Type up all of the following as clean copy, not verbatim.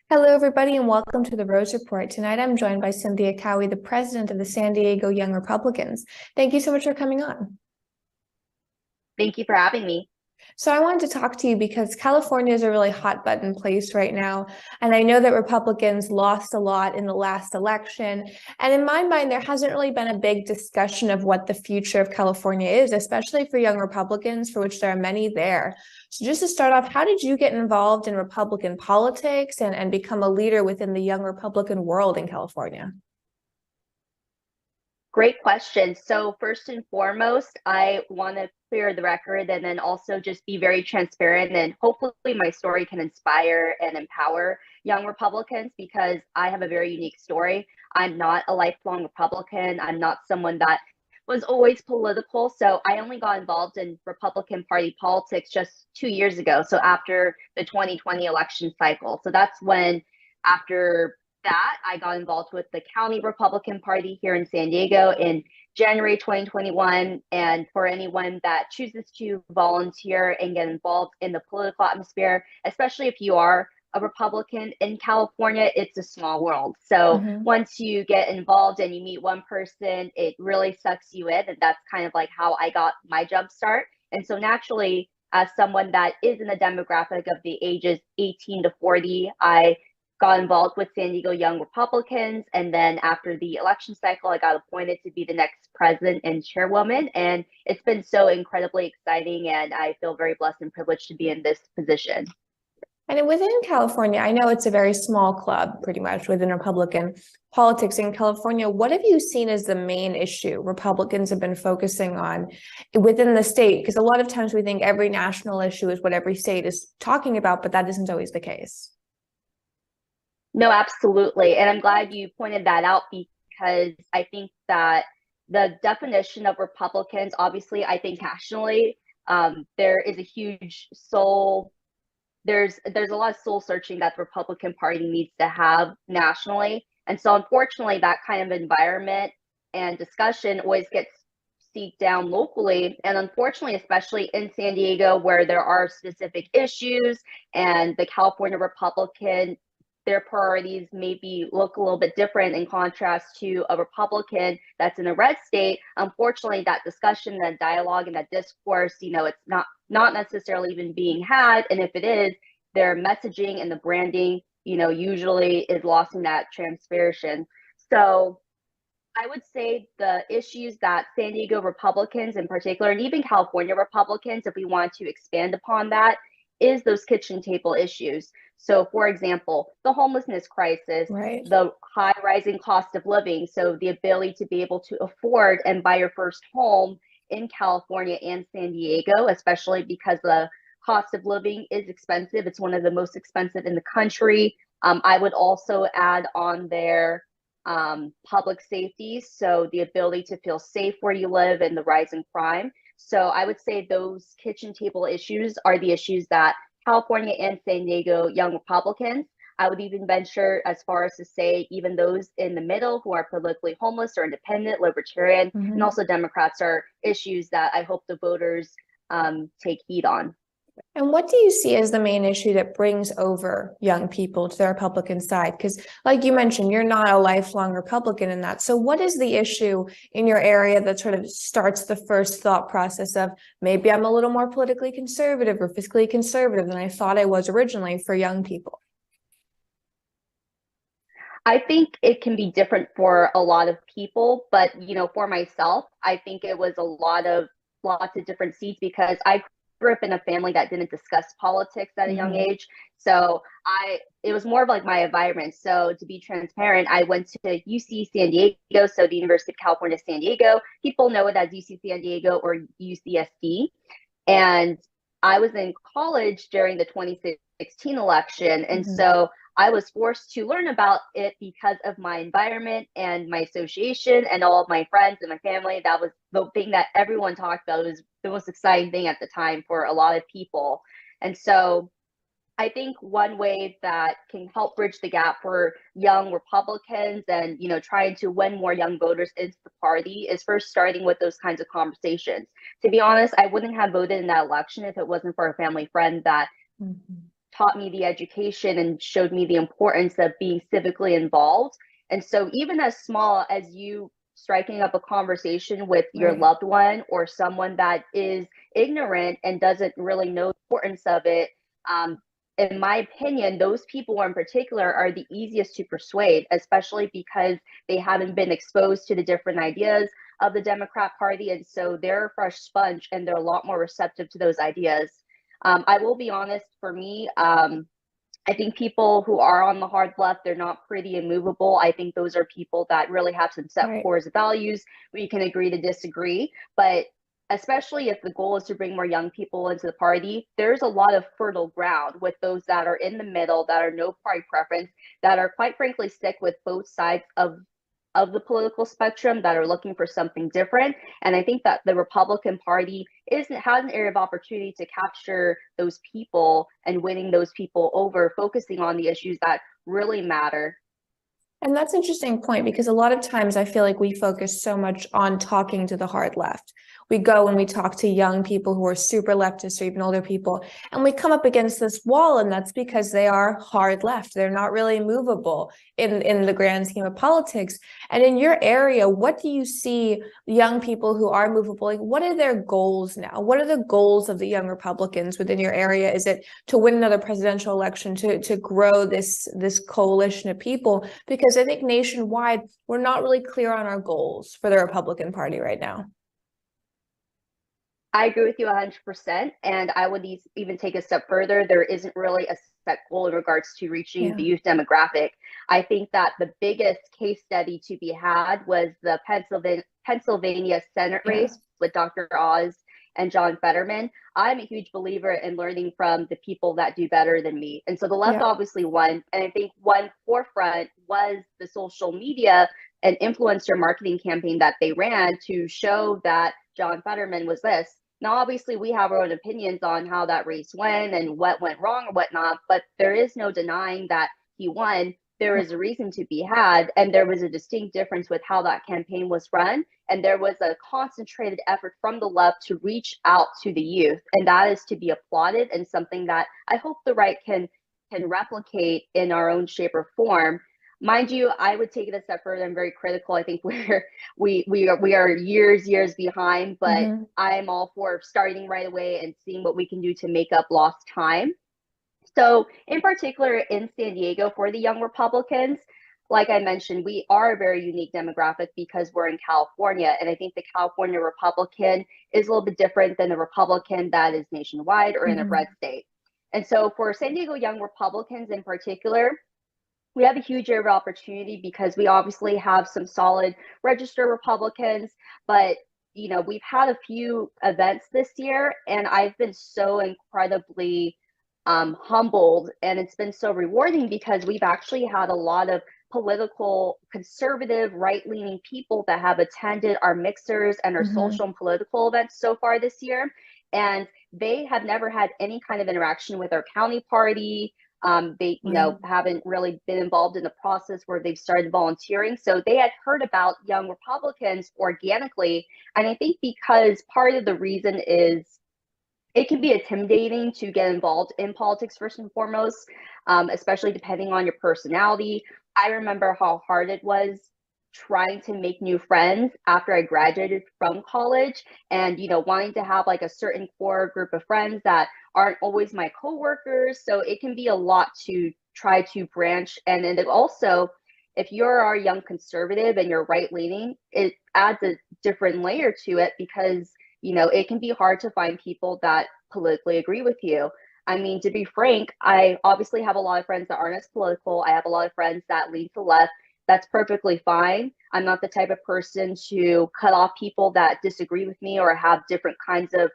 Hello, everybody, and welcome to the Rose Report. Tonight, I'm joined by Cynthia Kaui, the president of the San Diego Young Republicans. Thank you so much for coming on. Thank you for having me. So I wanted to talk to you because California is a really hot button place right now. And I know that Republicans lost a lot in the last election. And in my mind, there hasn't really been a big discussion of what the future of California is, especially for young Republicans, for which there are many there. So just to start off, how did you get involved in Republican politics and become a leader within the young Republican world in California? Great question. So first and foremost, I want to clear the record and then also just be very transparent, and hopefully my story can inspire and empower young Republicans because I have a very unique story. I'm not a lifelong Republican. I'm not someone that was always political. So I only got involved in Republican Party politics just 2 years ago. So after the 2020 election cycle. So that's when, after that, I got involved with the County Republican Party here in San Diego in January 2021. And for anyone that chooses to volunteer and get involved in the political atmosphere, especially if you are a Republican in California, it's a small world. So once you get involved and you meet one person, it really sucks you in. And that's kind of like how I got my jump start. And so naturally, as someone that is in the demographic of the ages 18 to 40, I got involved with San Diego Young Republicans. And then after the election cycle, I got appointed to be the next president and chairwoman. And it's been so incredibly exciting. And I feel very blessed and privileged to be in this position. And within California, I know it's a very small club, pretty much, within Republican politics in California. What have you seen as the main issue Republicans have been focusing on within the state? Because a lot of times we think every national issue is what every state is talking about, but that isn't always the case. No, absolutely. And I'm glad you pointed that out because I think that the definition of Republicans, obviously, I think nationally, there is a huge there's a lot of soul searching that the Republican Party needs to have nationally. And so unfortunately, that kind of environment and discussion always gets seeked down locally. And unfortunately, especially in San Diego, where there are specific issues and the California Republican, their priorities maybe look a little bit different in contrast to a Republican that's in a red state. Unfortunately, that discussion, that dialogue, and that discourse, it's not necessarily even being had. And if it is, their messaging and the branding, usually is lost in that transversion. So I would say the issues that San Diego Republicans in particular, and even California Republicans, if we want to expand upon that, is those kitchen table issues. So for example, the homelessness crisis, right, the high rising cost of living. So the ability to be able to afford and buy your first home in California and San Diego, especially because the cost of living is expensive. It's one of the most expensive in the country. I would also add on there public safety. So the ability to feel safe where you live and the rise in crime. So I would say those kitchen table issues are the issues that California and San Diego young Republicans, I would even venture as far as to say even those in the middle who are politically homeless or independent, libertarian, and also Democrats are issues that I hope the voters take heed on. And what do you see as the main issue that brings over young people to the Republican side? Because like you mentioned, you're not a lifelong Republican in that. So what is the issue in your area that sort of starts the first thought process of maybe I'm a little more politically conservative or fiscally conservative than I thought I was originally for young people? I think it can be different for a lot of people, but for myself, I think it was a lot of lots of different seats because I grew up in a family that didn't discuss politics at a young age. So it was more of like my environment. So to be transparent, I went to UC San Diego, so the University of California, San Diego. People know it as UC San Diego or UCSD. And I was in college during the 2016 election. And so I was forced to learn about it because of my environment and my association and all of my friends and my family. That was the thing that everyone talked about. It was the most exciting thing at the time for a lot of people. And so I think one way that can help bridge the gap for young Republicans and, you know, trying to win more young voters into the party is first starting with those kinds of conversations. To be honest, I wouldn't have voted in that election if it wasn't for a family friend that taught me the education and showed me the importance of being civically involved. And so even as small as you striking up a conversation with your loved one or someone that is ignorant and doesn't really know the importance of it, in my opinion, those people in particular are the easiest to persuade, especially because they haven't been exposed to the different ideas of the Democrat Party. And so they're a fresh sponge and they're a lot more receptive to those ideas. I will be honest, for me, I think people who are on the hard left, they're not pretty immovable. I think those are people that really have some set cores of values where you can agree to disagree. But especially if the goal is to bring more young people into the party, there's a lot of fertile ground with those that are in the middle, that are no party preference, that are quite frankly stick with both sides of the political spectrum, that are looking for something different. And I think that the Republican Party has an area of opportunity to capture those people and winning those people over, focusing on the issues that really matter. And that's an interesting point, because a lot of times I feel like we focus so much on talking to the hard left. We go and we talk to young people who are super leftist or even older people, and we come up against this wall, and that's because they are hard left. They're not really movable in the grand scheme of politics. And in your area, what do you see young people who are movable? Like, what are their goals now? What are the goals of the young Republicans within your area? Is it to win another presidential election, to grow this coalition of people? Because I think nationwide, we're not really clear on our goals for the Republican Party right now. I agree with you 100%. And I would even take a step further. There isn't really a set goal in regards to reaching the youth demographic. I think that the biggest case study to be had was the Pennsylvania Senate race with Dr. Oz and John Fetterman. I'm a huge believer in learning from the people that do better than me. And so the left obviously won. And I think one forefront was the social media and influencer marketing campaign that they ran to show that John Fetterman was this. Now, obviously, we have our own opinions on how that race went and what went wrong or whatnot, but there is no denying that he won. There is a reason to be had, and there was a distinct difference with how that campaign was run. And there was a concentrated effort from the left to reach out to the youth, and that is to be applauded and something that I hope the right can replicate in our own shape or form. Mind you, I would take it a step further. I'm very critical. I think we are years behind, but I'm all for starting right away and seeing what we can do to make up lost time. So in particular in San Diego, for the young Republicans, like I mentioned, we are a very unique demographic because we're in California. And I think the California Republican is a little bit different than the Republican that is nationwide or in a red state. And so for San Diego young Republicans in particular, we have a huge area of opportunity because we obviously have some solid registered Republicans, but you know, we've had a few events this year, and I've been so incredibly humbled, and it's been so rewarding because we've actually had a lot of political conservative right-leaning people that have attended our mixers and our social and political events so far this year, and they have never had any kind of interaction with our county party. They, you know, haven't really been involved in the process where they've started volunteering. So they had heard about young Republicans organically. And I think because part of the reason is it can be intimidating to get involved in politics first and foremost, especially depending on your personality. I remember how hard it was trying to make new friends after I graduated from college, and you know, wanting to have like a certain core group of friends that aren't always my coworkers. So it can be a lot to try to branch. And then also, if you're our young conservative and you're right leaning, it adds a different layer to it because it can be hard to find people that politically agree with you. I mean, to be frank, I obviously have a lot of friends that aren't as political. I have a lot of friends that lean to the left. That's perfectly fine. I'm not the type of person to cut off people that disagree with me or have different kinds of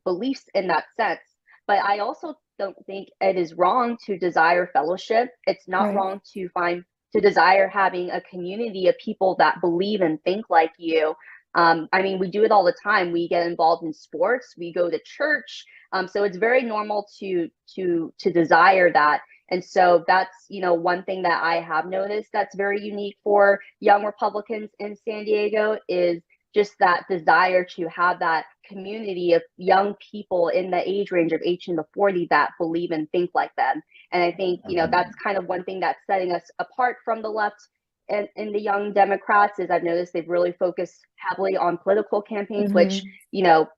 beliefs in that sense. But I also don't think it is wrong to desire fellowship. It's not Right. wrong to desire having a community of people that believe and think like you. I mean, we do it all the time. We get involved in sports. We go to church. So it's very normal to desire that. And so that's, one thing that I have noticed that's very unique for young Republicans in San Diego is just that desire to have that community of young people in the age range of 18 to 40 that believe and think like them. And I think, that's kind of one thing that's setting us apart from the left and in the young Democrats is I've noticed they've really focused heavily on political campaigns, which,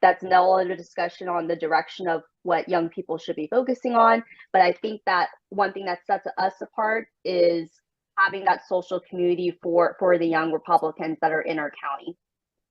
that's no other discussion on the direction of what young people should be focusing on. But I think that one thing that sets us apart is having that social community for the young Republicans that are in our county.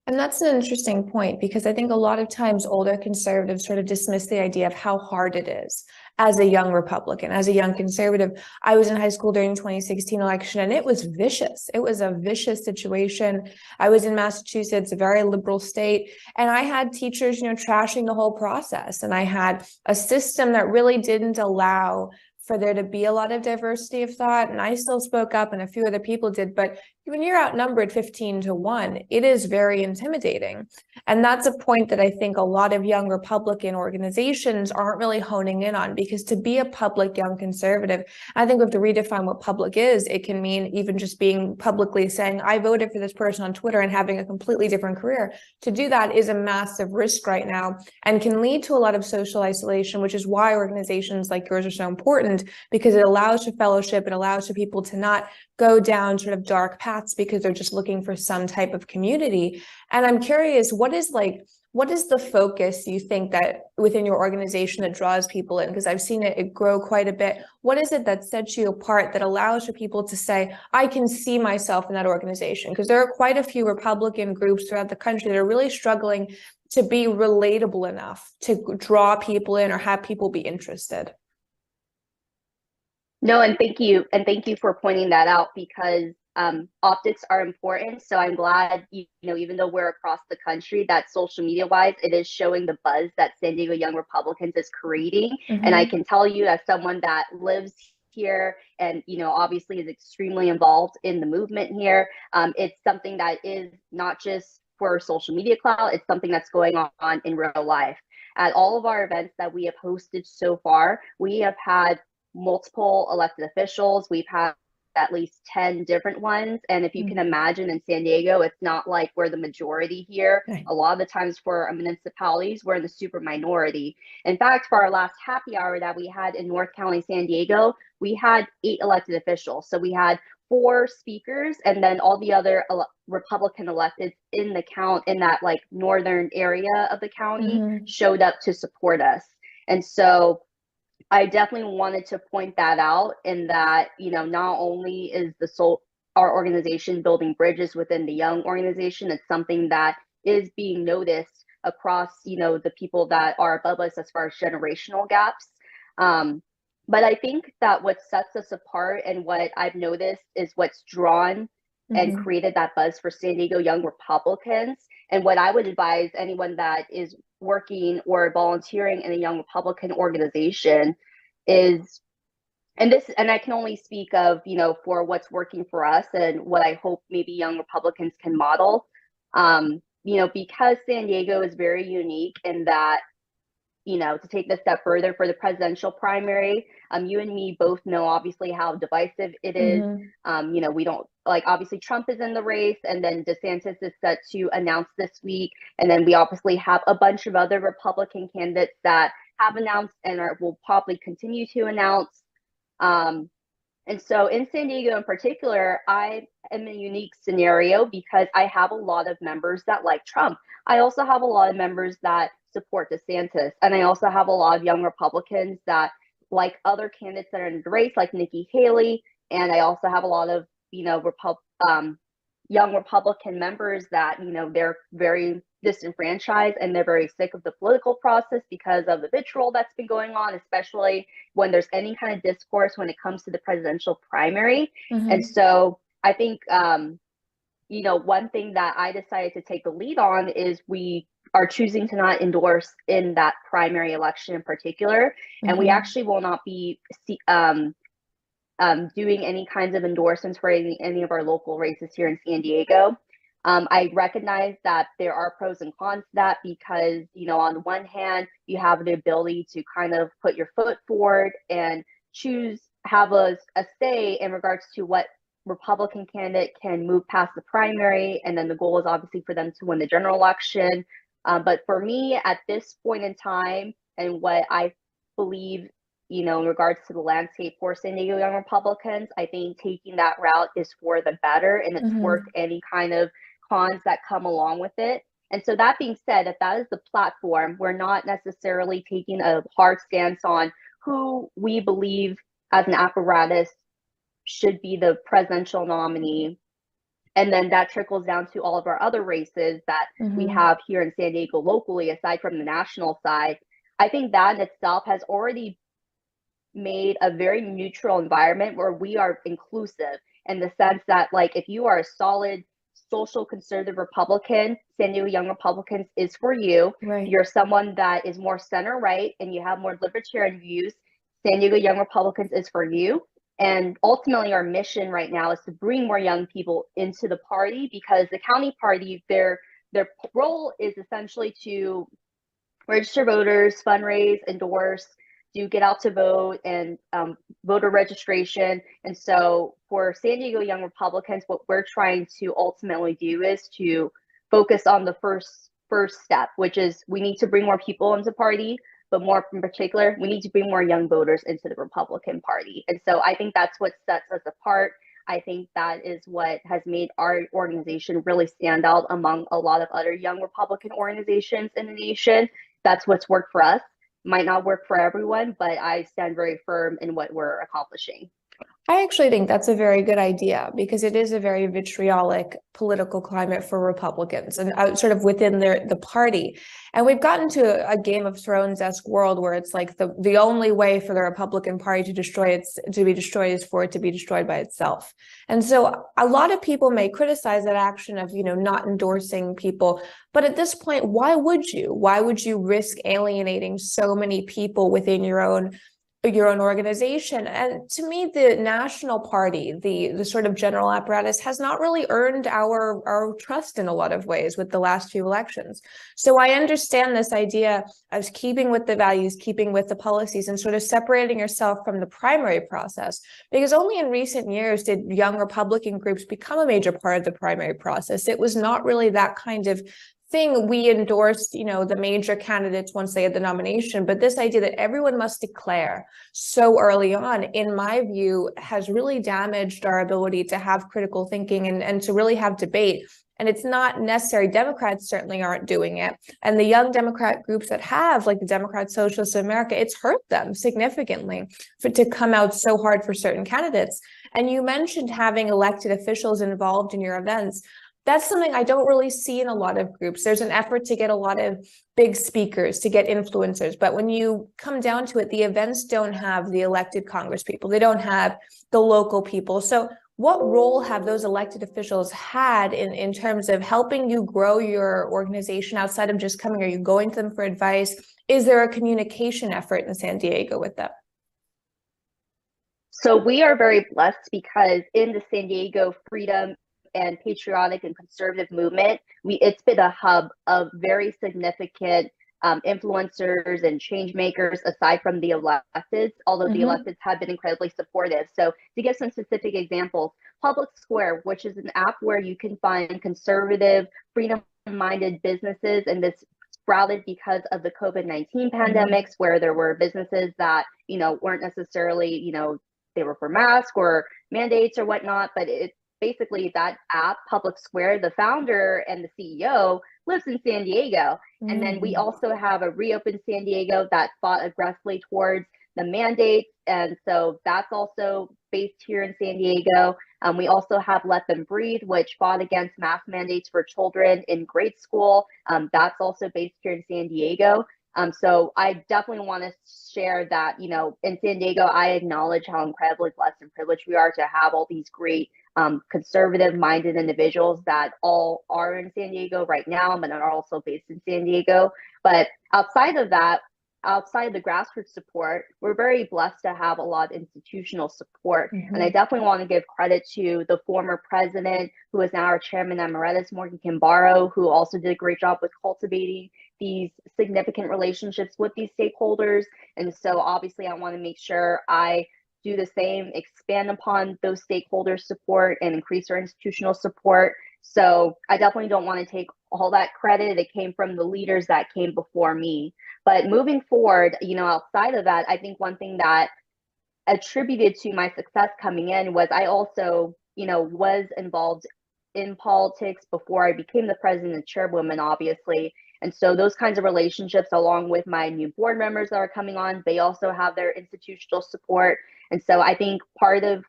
And that's an interesting point because I think a lot of times older conservatives sort of dismiss the idea of how hard it is as a young Republican, as a young conservative. I was in high school during the 2016 election and it was vicious. It was a vicious situation. I was in Massachusetts, a very liberal state, and I had teachers, trashing the whole process. And I had a system that really didn't allow for there to be a lot of diversity of thought. And I still spoke up and a few other people did, but when you're outnumbered 15-1, it is very intimidating. And that's a point that I think a lot of young Republican organizations aren't really honing in on, because to be a public young conservative, I think we have to redefine what public is. It can mean even just being publicly saying, I voted for this person on Twitter and having a completely different career. To do that is a massive risk right now and can lead to a lot of social isolation, which is why organizations like yours are so important, because it allows for fellowship, it allows for people to not go down sort of dark paths because they're just looking for some type of community. And I'm curious, what is the focus you think that within your organization that draws people in? Because I've seen it grow quite a bit. What is it that sets you apart, that allows for people to say, I can see myself in that organization? Because there are quite a few Republican groups throughout the country that are really struggling to be relatable enough to draw people in or have people be interested. No, and thank you. And thank you for pointing that out because optics are important. So I'm glad, even though we're across the country, that social media wise, it is showing the buzz that San Diego Young Republicans is creating. And I can tell you, as someone that lives here and, obviously is extremely involved in the movement here, it's something that is not just for social media clout, it's something that's going on in real life. At all of our events that we have hosted so far, we have had multiple elected officials. We've had at least 10 different ones. And if you can imagine in San Diego, it's not like we're the majority here. Right. A lot of the times for our municipalities, we're in the super minority. In fact, for our last happy hour that we had in North County, San Diego, we had 8 elected officials. So we had 4 speakers and then all the other Republican electeds in the count in that like northern area of the county showed up to support us. And so I definitely wanted to point that out, in that, not only is our organization building bridges within the young organization, it's something that is being noticed across, the people that are above us as far as generational gaps. But I think that what sets us apart and what I've noticed is what's drawn and created that buzz for San Diego Young Republicans. And what I would advise anyone that is working or volunteering in a Young Republican organization is, and I can only speak of, for what's working for us and what I hope maybe Young Republicans can model, because San Diego is very unique in that, to take this step further for the presidential primary, you and me both know obviously how divisive it is. We don't like, obviously Trump is in the race and then DeSantis is set to announce this week. And then we obviously have a bunch of other Republican candidates that have announced and will probably continue to announce. And so in San Diego in particular, I am in a unique scenario because I have a lot of members that like Trump. I also have a lot of members that support DeSantis. And I also have a lot of young Republicans that like other candidates that are in the race, like Nikki Haley. And I also have a lot of, young Republican members that, they're very disenfranchised and they're very sick of the political process because of the vitriol that's been going on, especially when there's any kind of discourse when it comes to the presidential primary. And so I think, one thing that I decided to take the lead on is we are choosing to not endorse in that primary election in particular. And we actually will not be doing any kinds of endorsements for any of our local races here in San Diego. I recognize that there are pros and cons to that because, on the one hand, you have the ability to kind of put your foot forward and have a say in regards to what Republican candidate can move past the primary. And then the goal is obviously for them to win the general election. But for me, at this point in time, and what I believe, in regards to the landscape for San Diego Young Republicans, I think taking that route is for the better, and it's worth any kind of cons that come along with it. And so that being said, if that is the platform, we're not necessarily taking a hard stance on who we believe as an apparatus should be the presidential nominee. And then that trickles down to all of our other races that we have here in San Diego locally, aside from the national side. I think that in itself has already made a very neutral environment where we are inclusive in the sense that, like, if you are a solid social conservative Republican, San Diego Young Republicans is for you. Right. You're someone that is more center right and you have more libertarian views, San Diego Young Republicans is for you. And ultimately, our mission right now is to bring more young people into the party, because the county party, their role is essentially to register voters, fundraise, endorse, do get out to vote, and voter registration. And so for San Diego Young Republicans, what we're trying to ultimately do is to focus on the first step, which is we need to bring more people into the party, but more in particular, we need to bring more young voters into the Republican Party. And so I think that's what sets us apart. I think that is what has made our organization really stand out among a lot of other young Republican organizations in the nation. That's what's worked for us. Might not work for everyone, but I stand very firm in what we're accomplishing. I actually think that's a very good idea, because it is a very vitriolic political climate for Republicans and sort of within the party. And we've gotten to a Game of Thrones-esque world where it's like the only way for the Republican Party to be destroyed is for it to be destroyed by itself. And so a lot of people may criticize that action of, not endorsing people. But at this point, why would you? Why would you risk alienating so many people within your own organization? And to me, the national party, the sort of general apparatus, has not really earned our trust in a lot of ways with the last few elections. So I understand this idea of keeping with the values, keeping with the policies, and sort of separating yourself from the primary process, because only in recent years did young Republican groups become a major part of the primary process. It was not really that kind of thing. We endorsed, the major candidates once they had the nomination, but this idea that everyone must declare so early on, in my view, has really damaged our ability to have critical thinking and to really have debate. And it's not necessary. Democrats certainly aren't doing it. And the young Democrat groups that have, like the Democrat Socialists of America, it's hurt them significantly to come out so hard for certain candidates. And you mentioned having elected officials involved in your events. That's something I don't really see in a lot of groups. There's an effort to get a lot of big speakers, to get influencers. But when you come down to it, the events don't have the elected Congress people. They don't have the local people. So what role have those elected officials had in terms of helping you grow your organization outside of just coming? Are you going to them for advice? Is there a communication effort in San Diego with them? So we are very blessed because in the San Diego freedom and patriotic and conservative movement, it's been a hub of very significant influencers and change makers aside from the electeds, although the electeds have been incredibly supportive. So to give some specific examples, Public Square, which is an app where you can find conservative, freedom-minded businesses, and this sprouted because of the COVID-19 pandemics, where there were businesses that, weren't necessarily, they were for masks or mandates or whatnot, but it basically that app, Public Square, the founder and the CEO lives in San Diego. And then we also have a Reopen San Diego that fought aggressively towards the mandates. And so that's also based here in San Diego. We also have Let Them Breathe, which fought against mask mandates for children in grade school. That's also based here in San Diego. So I definitely want to share that, in San Diego, I acknowledge how incredibly blessed and privileged we are to have all these great conservative-minded individuals that all are in San Diego right now, but are also based in San Diego. But outside of that, outside of the grassroots support, we're very blessed to have a lot of institutional support. Mm-hmm. And I definitely want to give credit to the former president, who is now our chairman emeritus, Morgan Kimbaro, who also did a great job with cultivating these significant relationships with these stakeholders. And so obviously I want to make sure I do the same, expand upon those stakeholders' support and increase our institutional support. So I definitely don't want to take all that credit. It came from the leaders that came before me. But moving forward, outside of that, I think one thing that attributed to my success coming in was I also, was involved in politics before I became the president and chairwoman, obviously. And so those kinds of relationships, along with my new board members that are coming on, they also have their institutional support. And so I think part of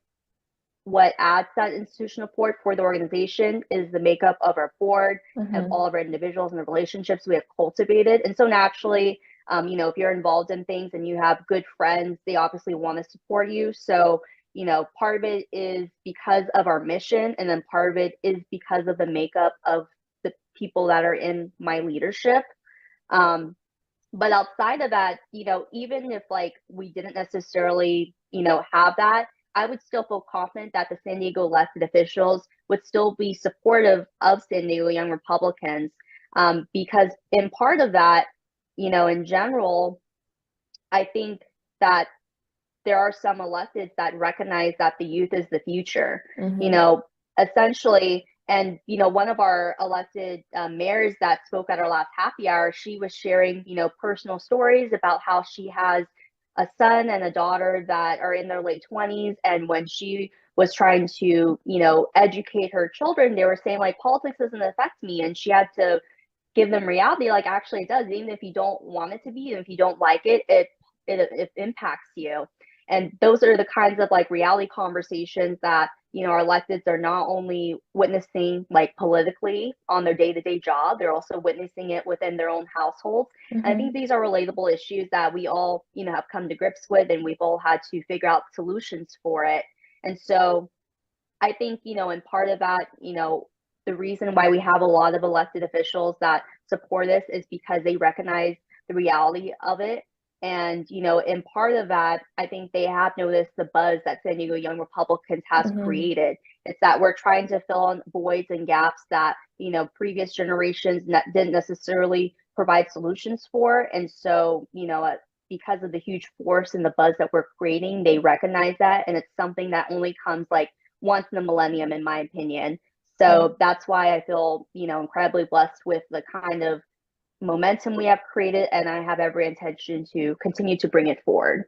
what adds that institutional support for the organization is the makeup of our board, Mm-hmm. of all of our individuals and the relationships we have cultivated. And so naturally, if you're involved in things and you have good friends, they obviously want to support you. So, part of it is because of our mission, and then part of it is because of the makeup of the people that are in my leadership. But outside of that, even if we didn't necessarily, have that, I would still feel confident that the San Diego elected officials would still be supportive of San Diego Young Republicans, because in part of that, in general, I think that there are some electeds that recognize that the youth is the future, Mm-hmm. Essentially. And, one of our elected mayors that spoke at our last happy hour, she was sharing, personal stories about how she has a son and a daughter that are in their late 20s. And when she was trying to, educate her children, they were saying politics doesn't affect me. And she had to give them reality, actually it does. Even if you don't want it to be, and if you don't like it, it impacts you. And those are the kinds of reality conversations that our electeds are not only witnessing politically on their day-to-day job, they're also witnessing it within their own households. Mm-hmm. And I think these are relatable issues that we all have come to grips with, and we've all had to figure out solutions for it. And so I think, in part of that, the reason why we have a lot of elected officials that support this is because they recognize the reality of it. And, in part of that, I think they have noticed the buzz that San Diego Young Republicans has Mm-hmm. created. It's that we're trying to fill in voids and gaps that, previous generations didn't necessarily provide solutions for. And so, because of the huge force and the buzz that we're creating, they recognize that. And it's something that only comes once in a millennium, in my opinion. So that's why I feel, incredibly blessed with the kind of momentum we have created, and I have every intention to continue to bring it forward.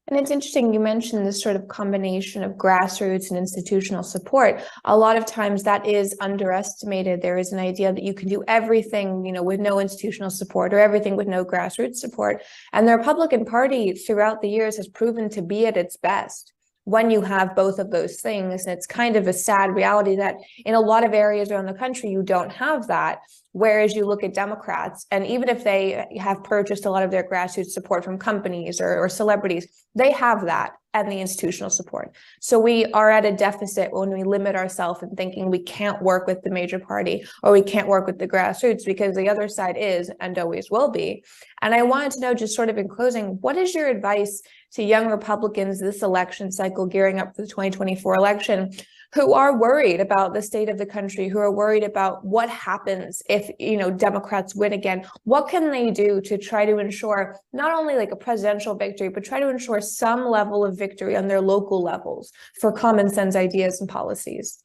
And it's interesting, you mentioned this sort of combination of grassroots and institutional support. A lot of times that is underestimated. There is an idea that you can do everything, with no institutional support, or everything with no grassroots support. And the Republican Party throughout the years has proven to be at its best when you have both of those things. And it's kind of a sad reality that in a lot of areas around the country, you don't have that. Whereas you look at Democrats, and even if they have purchased a lot of their grassroots support from companies or celebrities, they have that and the institutional support. So we are at a deficit when we limit ourselves and thinking we can't work with the major party or we can't work with the grassroots, because the other side is and always will be. And I wanted to know, just sort of in closing, what is your advice to young Republicans this election cycle, gearing up for the 2024 election, who are worried about the state of the country, who are worried about what happens if, Democrats win again? What can they do to try to ensure not only a presidential victory, but try to ensure some level of victory on their local levels for common sense ideas and policies?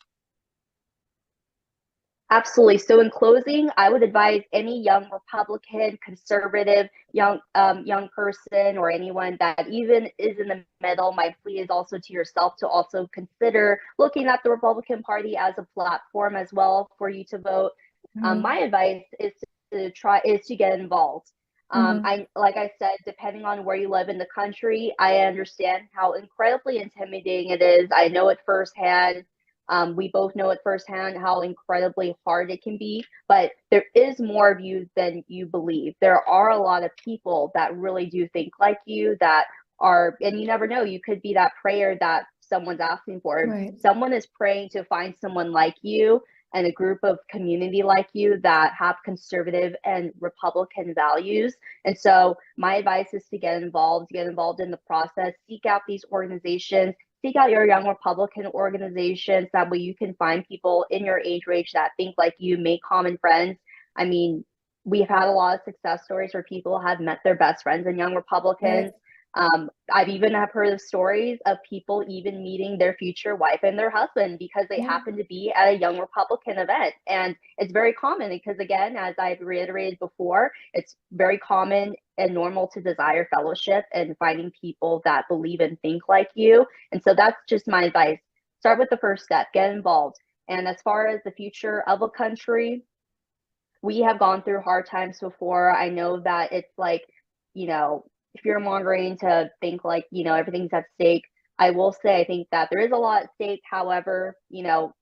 Absolutely. So in closing, I would advise any young Republican, conservative, young person, or anyone that even is in the middle, my plea is also to yourself to also consider looking at the Republican Party as a platform as well for you to vote. Mm-hmm. My advice is to get involved. Mhm. Like I said, depending on where you live in the country, I understand how incredibly intimidating it is. I know it firsthand. We both know it firsthand how incredibly hard it can be, but there is more of you than you believe. There are a lot of people that really do think like you that are, and you never know, you could be that prayer that someone's asking for. Right. Someone is praying to find someone like you and a group of community like you that have conservative and Republican values. And so my advice is to get involved in the process, seek out these organizations, seek out your young Republican organizations. That way you can find people in your age range that think like you, make common friends. I mean, we've had a lot of success stories where people have met their best friends in young Right. Republicans. I've even have heard of stories of people even meeting their future wife and their husband because they Yeah. happen to be at a young Republican event. And it's very common because, again, as I've reiterated before, it's very common and normal to desire fellowship and finding people that believe and think like you. And so that's just my advice. Start with the first step, get involved. And as far as the future of a country, we have gone through hard times before. I know that it's like, you know, fear mongering to think like, everything's at stake. I will say, I think that there is a lot at stake. However,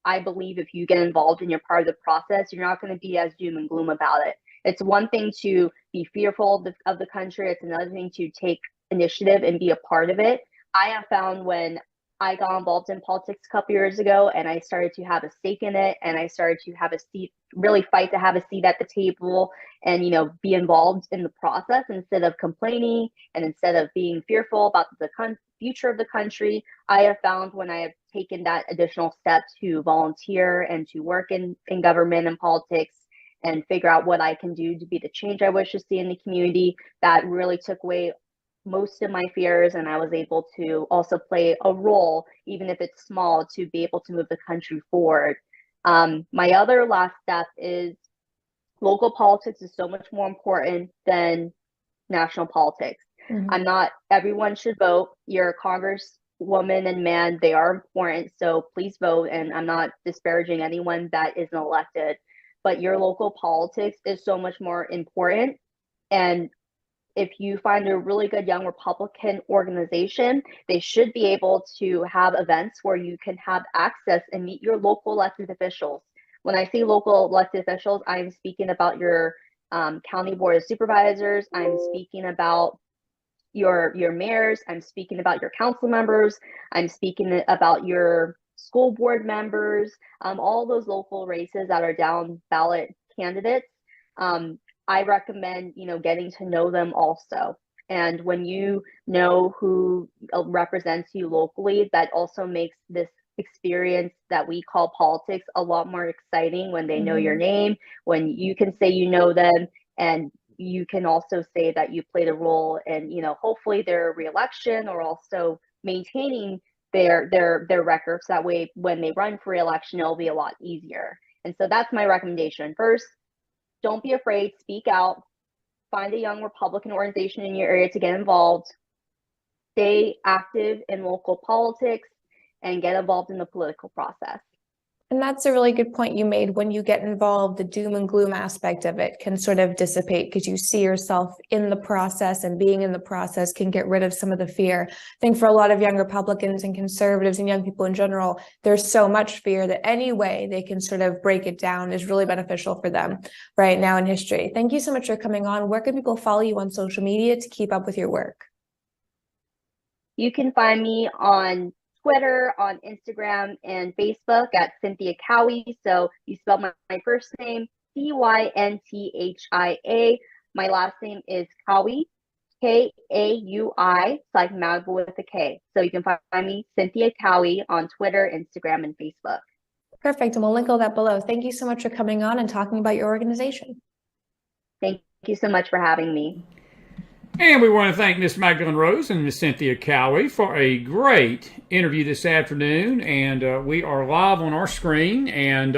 I believe if you get involved and you're part of the process, you're not going to be as doom and gloom about it. It's one thing to be fearful of the country. It's another thing to take initiative and be a part of it. I have found when I got involved in politics a couple years ago and I started to have a stake in it and I started to have a seat, really fight to have a seat at the table and, be involved in the process instead of complaining and instead of being fearful about the future of the country. I have found when I have taken that additional step to volunteer and to work in government and politics and figure out what I can do to be the change I wish to see in the community, that really took away most of my fears, and I was able to also play a role, even if it's small, to be able to move the country forward. My other last step is local politics is so much more important than national politics. Mhm. I'm not, everyone should vote. Your congresswoman and man, they are important. So please vote. And I'm not disparaging anyone that isn't elected, but your local politics is so much more important. And if you find a really good young Republican organization, they should be able to have events where you can have access and meet your local elected officials. When I say local elected officials, I'm speaking about your county board of supervisors. I'm speaking about your mayors. I'm speaking about your council members. I'm speaking about your school board members. All those local races that are down ballot candidates. I recommend, getting to know them also. And when you know who represents you locally, that also makes this experience that we call politics a lot more exciting when they know your Mhm. name, when you can say you know them, and you can also say that you played a role in, hopefully their reelection or also maintaining their records. That way, when they run for reelection, it'll be a lot easier. And so that's my recommendation. First, don't be afraid, speak out, find a young Republican organization in your area to get involved, stay active in local politics, and get involved in the political process. And that's a really good point you made. When you get involved, the doom and gloom aspect of it can sort of dissipate because you see yourself in the process, and being in the process can get rid of some of the fear. I think for a lot of young Republicans and conservatives and young people in general, there's so much fear that any way they can sort of break it down is really beneficial for them right now in history. Thank you so much for coming on. Where can people follow you on social media to keep up with your work? You can find me on Twitter, on Instagram, and Facebook at Cynthia Kaui. So you spell my first name Cynthia. My last name is Kaui, Kaui. It's like Magdalen with a K. So you can find me Cynthia Kaui on Twitter, Instagram, and Facebook. Perfect. And we'll link all that below. Thank you so much for coming on and talking about your organization. Thank you so much for having me. And we want to thank Miss Magdalen Rose and Miss Cynthia Kaui for a great interview this afternoon. And we are live on our screen. And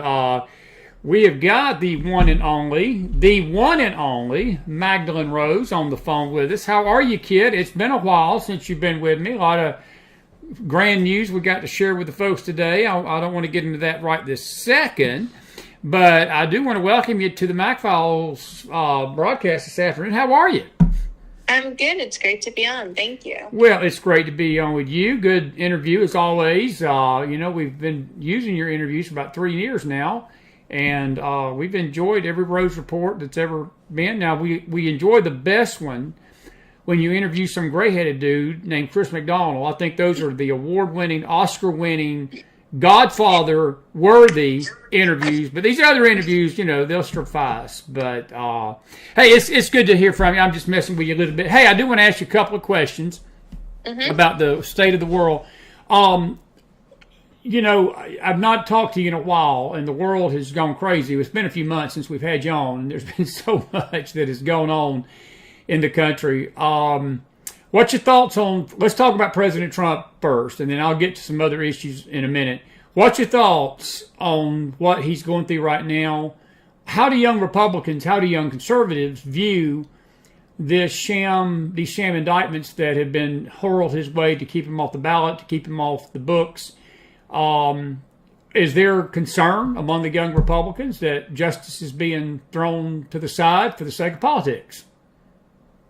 we have got the one and only Magdalen Rose on the phone with us. How are you, kid? It's been a while since you've been with me. A lot of grand news we got to share with the folks today. I don't want to get into that right this second. but I do want to welcome you to the MacFiles broadcast this afternoon. How are you? I'm good. It's great to be on. Thank you. Well, it's great to be on with you. Good interview as always. We've been using your interviews for about 3 years now, and we've enjoyed every Rose Report that's ever been. Now, we enjoy the best one when you interview some gray-headed dude named Chris McDonald. I think those are the award-winning, Oscar-winning, Godfather-worthy interviews. But these other interviews, they'll suffice. But, hey, it's good to hear from you. I'm just messing with you a little bit. Hey, I do want to ask you a couple of questions about the state of the world. I've not talked to you in a while, and the world has gone crazy. It's been a few months since we've had you on, and there's been so much that has gone on in the country. What's your thoughts on, let's talk about President Trump first, and then I'll get to some other issues in a minute. What's your thoughts on what he's going through right now? How do young Republicans, how do young conservatives view these sham indictments that have been hurled his way to keep him off the ballot, to keep him off the books? Is there concern among the young Republicans that justice is being thrown to the side for the sake of politics?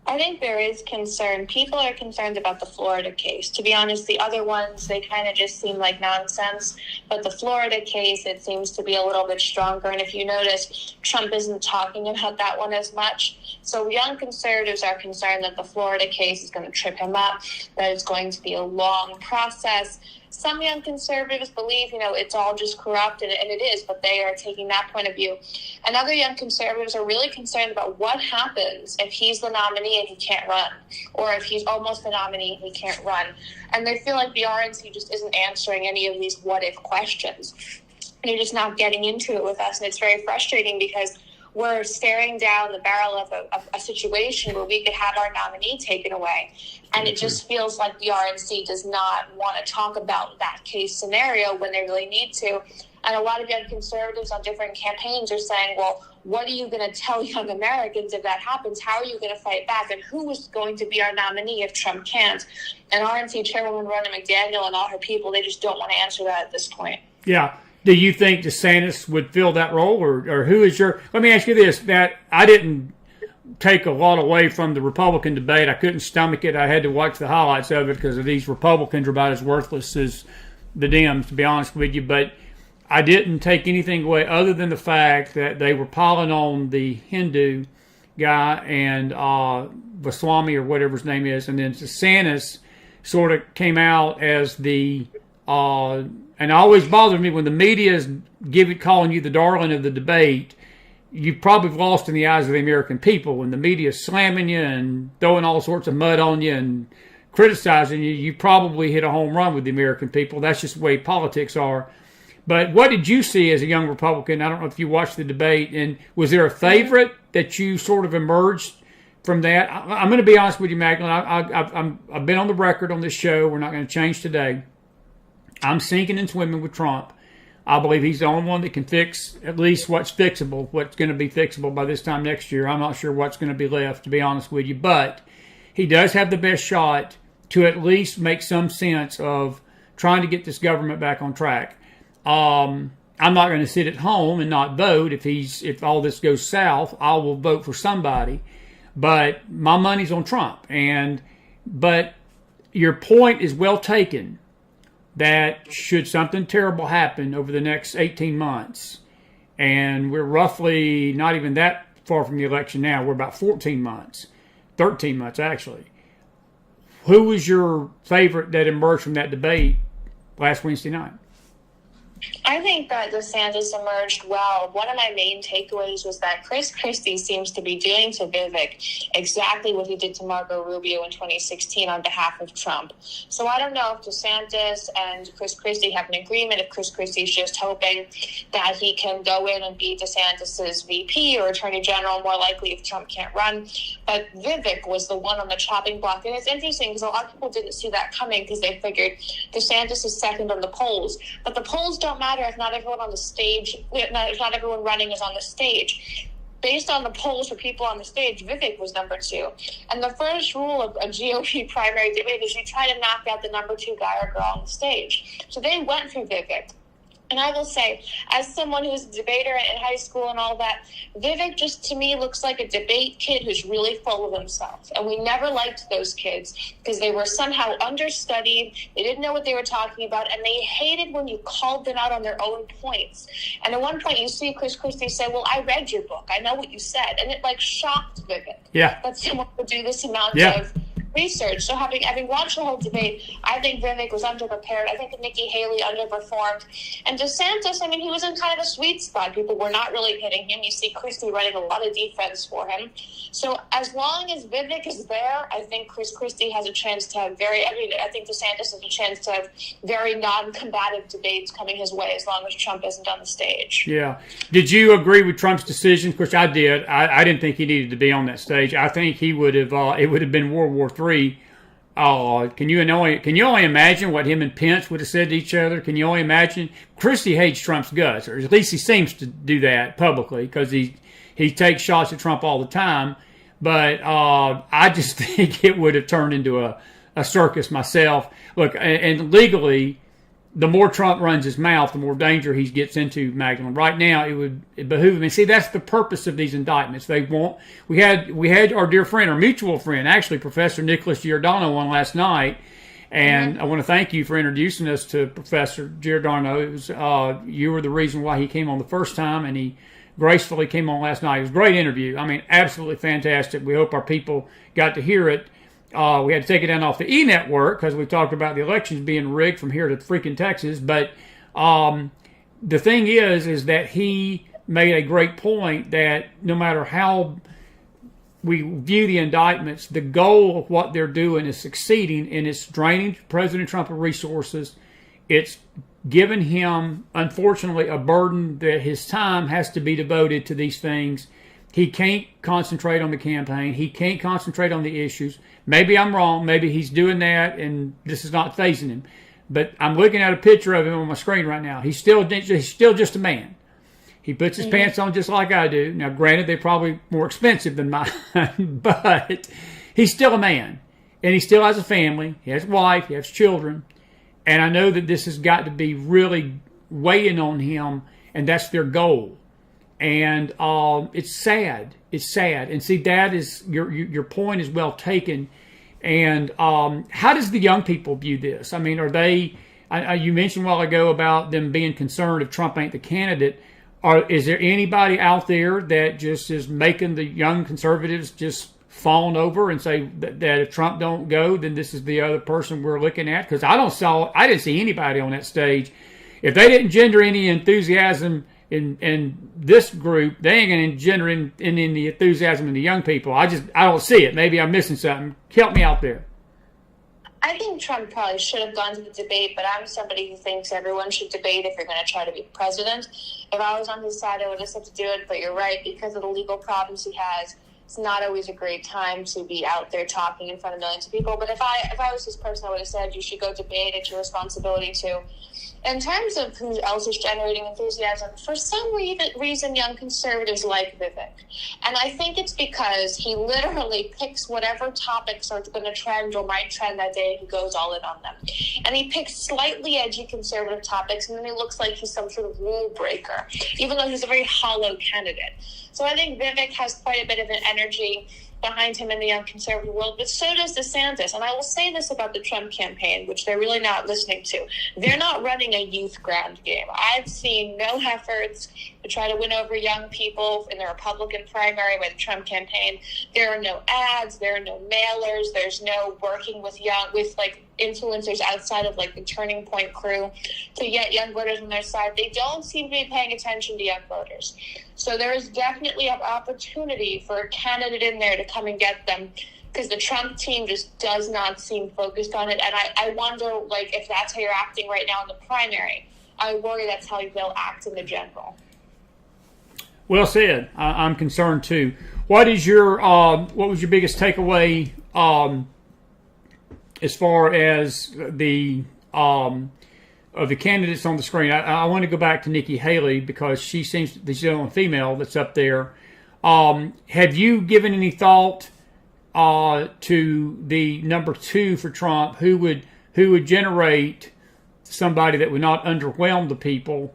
I think there is concern. People are concerned about the Florida case. To be honest, the other ones, they kind of just seem like nonsense. But the Florida case, it seems to be a little bit stronger. And if you notice, Trump isn't talking about that one as much. So young conservatives are concerned that the Florida case is going to trip him up, that it's going to be a long process. Some young conservatives believe, it's all just corrupt, and it is, but they are taking that point of view. And other young conservatives are really concerned about what happens if he's the nominee and he can't run, or if he's almost the nominee and he can't run. And they feel like the RNC just isn't answering any of these what-if questions. And you're just not getting into it with us, and it's very frustrating because we're staring down the barrel of a situation where we could have our nominee taken away. And it just feels like the RNC does not want to talk about that case scenario when they really need to. And a lot of young conservatives on different campaigns are saying, well, what are you going to tell young Americans if that happens? How are you going to fight back? And who is going to be our nominee if Trump can't? And RNC Chairwoman Ronna McDaniel and all her people, they just don't want to answer that at this point. Yeah. Do you think DeSantis would fill that role, or who is your? Let me ask you this: that I didn't take a lot away from the Republican debate. I couldn't stomach it. I had to watch the highlights of it because these Republicans are about as worthless as the Dems, to be honest with you. But I didn't take anything away other than the fact that they were piling on the Hindu guy and Vaswamy or whatever his name is, and then DeSantis sort of came out as the. And it always bothers me when the media is calling you the darling of the debate. You've probably lost in the eyes of the American people. When the media is slamming you and throwing all sorts of mud on you and criticizing you, you probably hit a home run with the American people. That's just the way politics are. But what did you see as a young Republican? I don't know if you watched the debate. And was there a favorite that you sort of emerged from that? I'm going to be honest with you, Magdalen. I've been on the record on this show. We're not going to change today. I'm sinking and swimming with Trump. I believe he's the only one that can fix at least what's fixable, what's going to be fixable by this time next year. I'm not sure what's going to be left, to be honest with you. But he does have the best shot to at least make some sense of trying to get this government back on track. I'm not going to sit at home and not vote. If all this goes south, I will vote for somebody. But my money's on Trump. But your point is well taken. That should something terrible happen over the next 18 months, and we're roughly not even that far from the election now. We're about 13 months actually. Who was your favorite that emerged from that debate last Wednesday night? I think that DeSantis emerged well. One of my main takeaways was that Chris Christie seems to be doing to Vivek exactly what he did to Marco Rubio in 2016 on behalf of Trump. So I don't know if DeSantis and Chris Christie have an agreement, if Chris Christie's just hoping that he can go in and be DeSantis's VP or Attorney General, more likely if Trump can't run. But Vivek was the one on the chopping block. And it's interesting because a lot of people didn't see that coming because they figured DeSantis is second on the polls. But the polls don't matter if not everyone on the stage, if not everyone running is on the stage. Based on the polls for people on the stage, Vivek was number 2. And the first rule of a GOP primary debate is you try to knock out the number 2 guy or girl on the stage. So they went for Vivek. And I will say, as someone who's a debater in high school and all that, Vivek just to me looks like a debate kid who's really full of himself. And we never liked those kids because they were somehow understudied. They didn't know what they were talking about. And they hated when you called them out on their own points. And at one point you see Chris Christie say, well, I read your book. I know what you said. And it like shocked Vivek. Yeah. That someone would do this amount Yeah. of research. So having watched the whole debate, I think Vivek was underprepared. I think Nikki Haley underperformed. And DeSantis, I mean, he was in kind of a sweet spot. People were not really hitting him. You see Christie running a lot of defense for him. So as long as Vivek is there, I think Chris Christie has a chance to have I think DeSantis has a chance to have very non-combative debates coming his way as long as Trump isn't on the stage. Yeah. Did you agree with Trump's decision? Which I did. I didn't think he needed to be on that stage. I think he would have, it would have been World War III. Can you only imagine what him and Pence would have said to each other? Can you only imagine? Christie hates Trump's guts, or at least he seems to do that publicly because he takes shots at Trump all the time. But I just think it would have turned into a circus myself. Look, and legally, the more Trump runs his mouth, the more danger he gets into, Magdalen. Right now, it behoove him. And see, that's the purpose of these indictments. We had our dear friend, our mutual friend, actually, Professor Nicholas Giordano on last night. And I want to thank you for introducing us to Professor Giordano. It was, you were the reason why he came on the first time, and he gracefully came on last night. It was a great interview. I mean, absolutely fantastic. We hope our people got to hear it. We had to take it down off the E! Network because we talked about the elections being rigged from here to freaking Texas. But the thing is that he made a great point that no matter how we view the indictments, the goal of what they're doing is succeeding, and it's draining President Trump of resources. It's given him, unfortunately, a burden that his time has to be devoted to these things. He can't concentrate on the campaign. He can't concentrate on the issues. Maybe I'm wrong. Maybe he's doing that and this is not fazing him. But I'm looking at a picture of him on my screen right now. He's still just a man. He puts his pants on just like I do. Now, granted, they're probably more expensive than mine, but he's still a man. And he still has a family. He has a wife. He has children. And I know that this has got to be really weighing on him, and that's their goal. And it's sad. It's sad. And see, that is your point is well taken. And how does the young people view this? I mean, are they? You mentioned a while ago about them being concerned if Trump ain't the candidate. Is there anybody out there that just is making the young conservatives just falling over and say that if Trump don't go, then this is the other person we're looking at? Because I didn't see anybody on that stage. If they didn't engender any enthusiasm in this group, they ain't going to engender in the enthusiasm in the young people. I don't see it. Maybe I'm missing something. Help me out there. I think Trump probably should have gone to the debate, but I'm somebody who thinks everyone should debate if you're going to try to be president. If I was on his side, I would have said to do it, but you're right, because of the legal problems he has, it's not always a great time to be out there talking in front of millions of people. But if I was his person, I would have said you should go debate. It's your responsibility to. In terms of who else is generating enthusiasm, for some reason, young conservatives like Vivek. And I think it's because he literally picks whatever topics are going to trend or might trend that day, and he goes all in on them. And he picks slightly edgy conservative topics, and then he looks like he's some sort of rule breaker, even though he's a very hollow candidate. So I think Vivek has quite a bit of an energy behind him in the young conservative world, but so does DeSantis. And I will say this about the Trump campaign, which they're really not listening to. They're not running a youth ground game. I've seen no efforts to try to win over young people in the Republican primary by the Trump campaign. There are no ads, there are no mailers, there's no working with influencers outside of the Turning Point crew to get young voters on their side. They don't seem to be paying attention to young voters. So there is definitely an opportunity for a candidate in there to come and get them, because the Trump team just does not seem focused on it. And I wonder, if that's how you're acting right now in the primary. I worry that's how they'll act in the general. Well said. I'm concerned too. What was your biggest takeaway as far as the of the candidates on the screen? I want to go back to Nikki Haley because she seems to be the only female that's up there. Have you given any thought to the number two for Trump, who would generate somebody that would not underwhelm the people.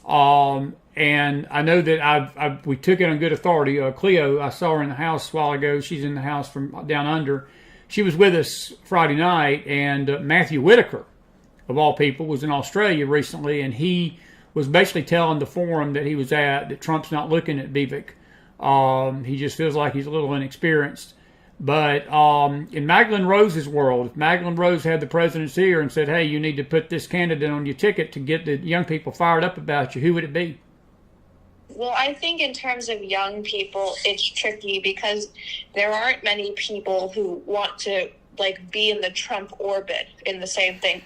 And I know that we took it on good authority. Cleo, I saw her in the house a while ago. She's in the house from down under. She was with us Friday night, and Matthew Whitaker, of all people, was in Australia recently, and he was basically telling the forum that he was at that Trump's not looking at Vivek. He just feels like he's a little inexperienced. But in Magdalen Rose's world, if Magdalen Rose had the president's ear and said, hey, you need to put this candidate on your ticket to get the young people fired up about you, who would it be? Well, I think in terms of young people, it's tricky because there aren't many people who want to be in the Trump orbit in the same thing.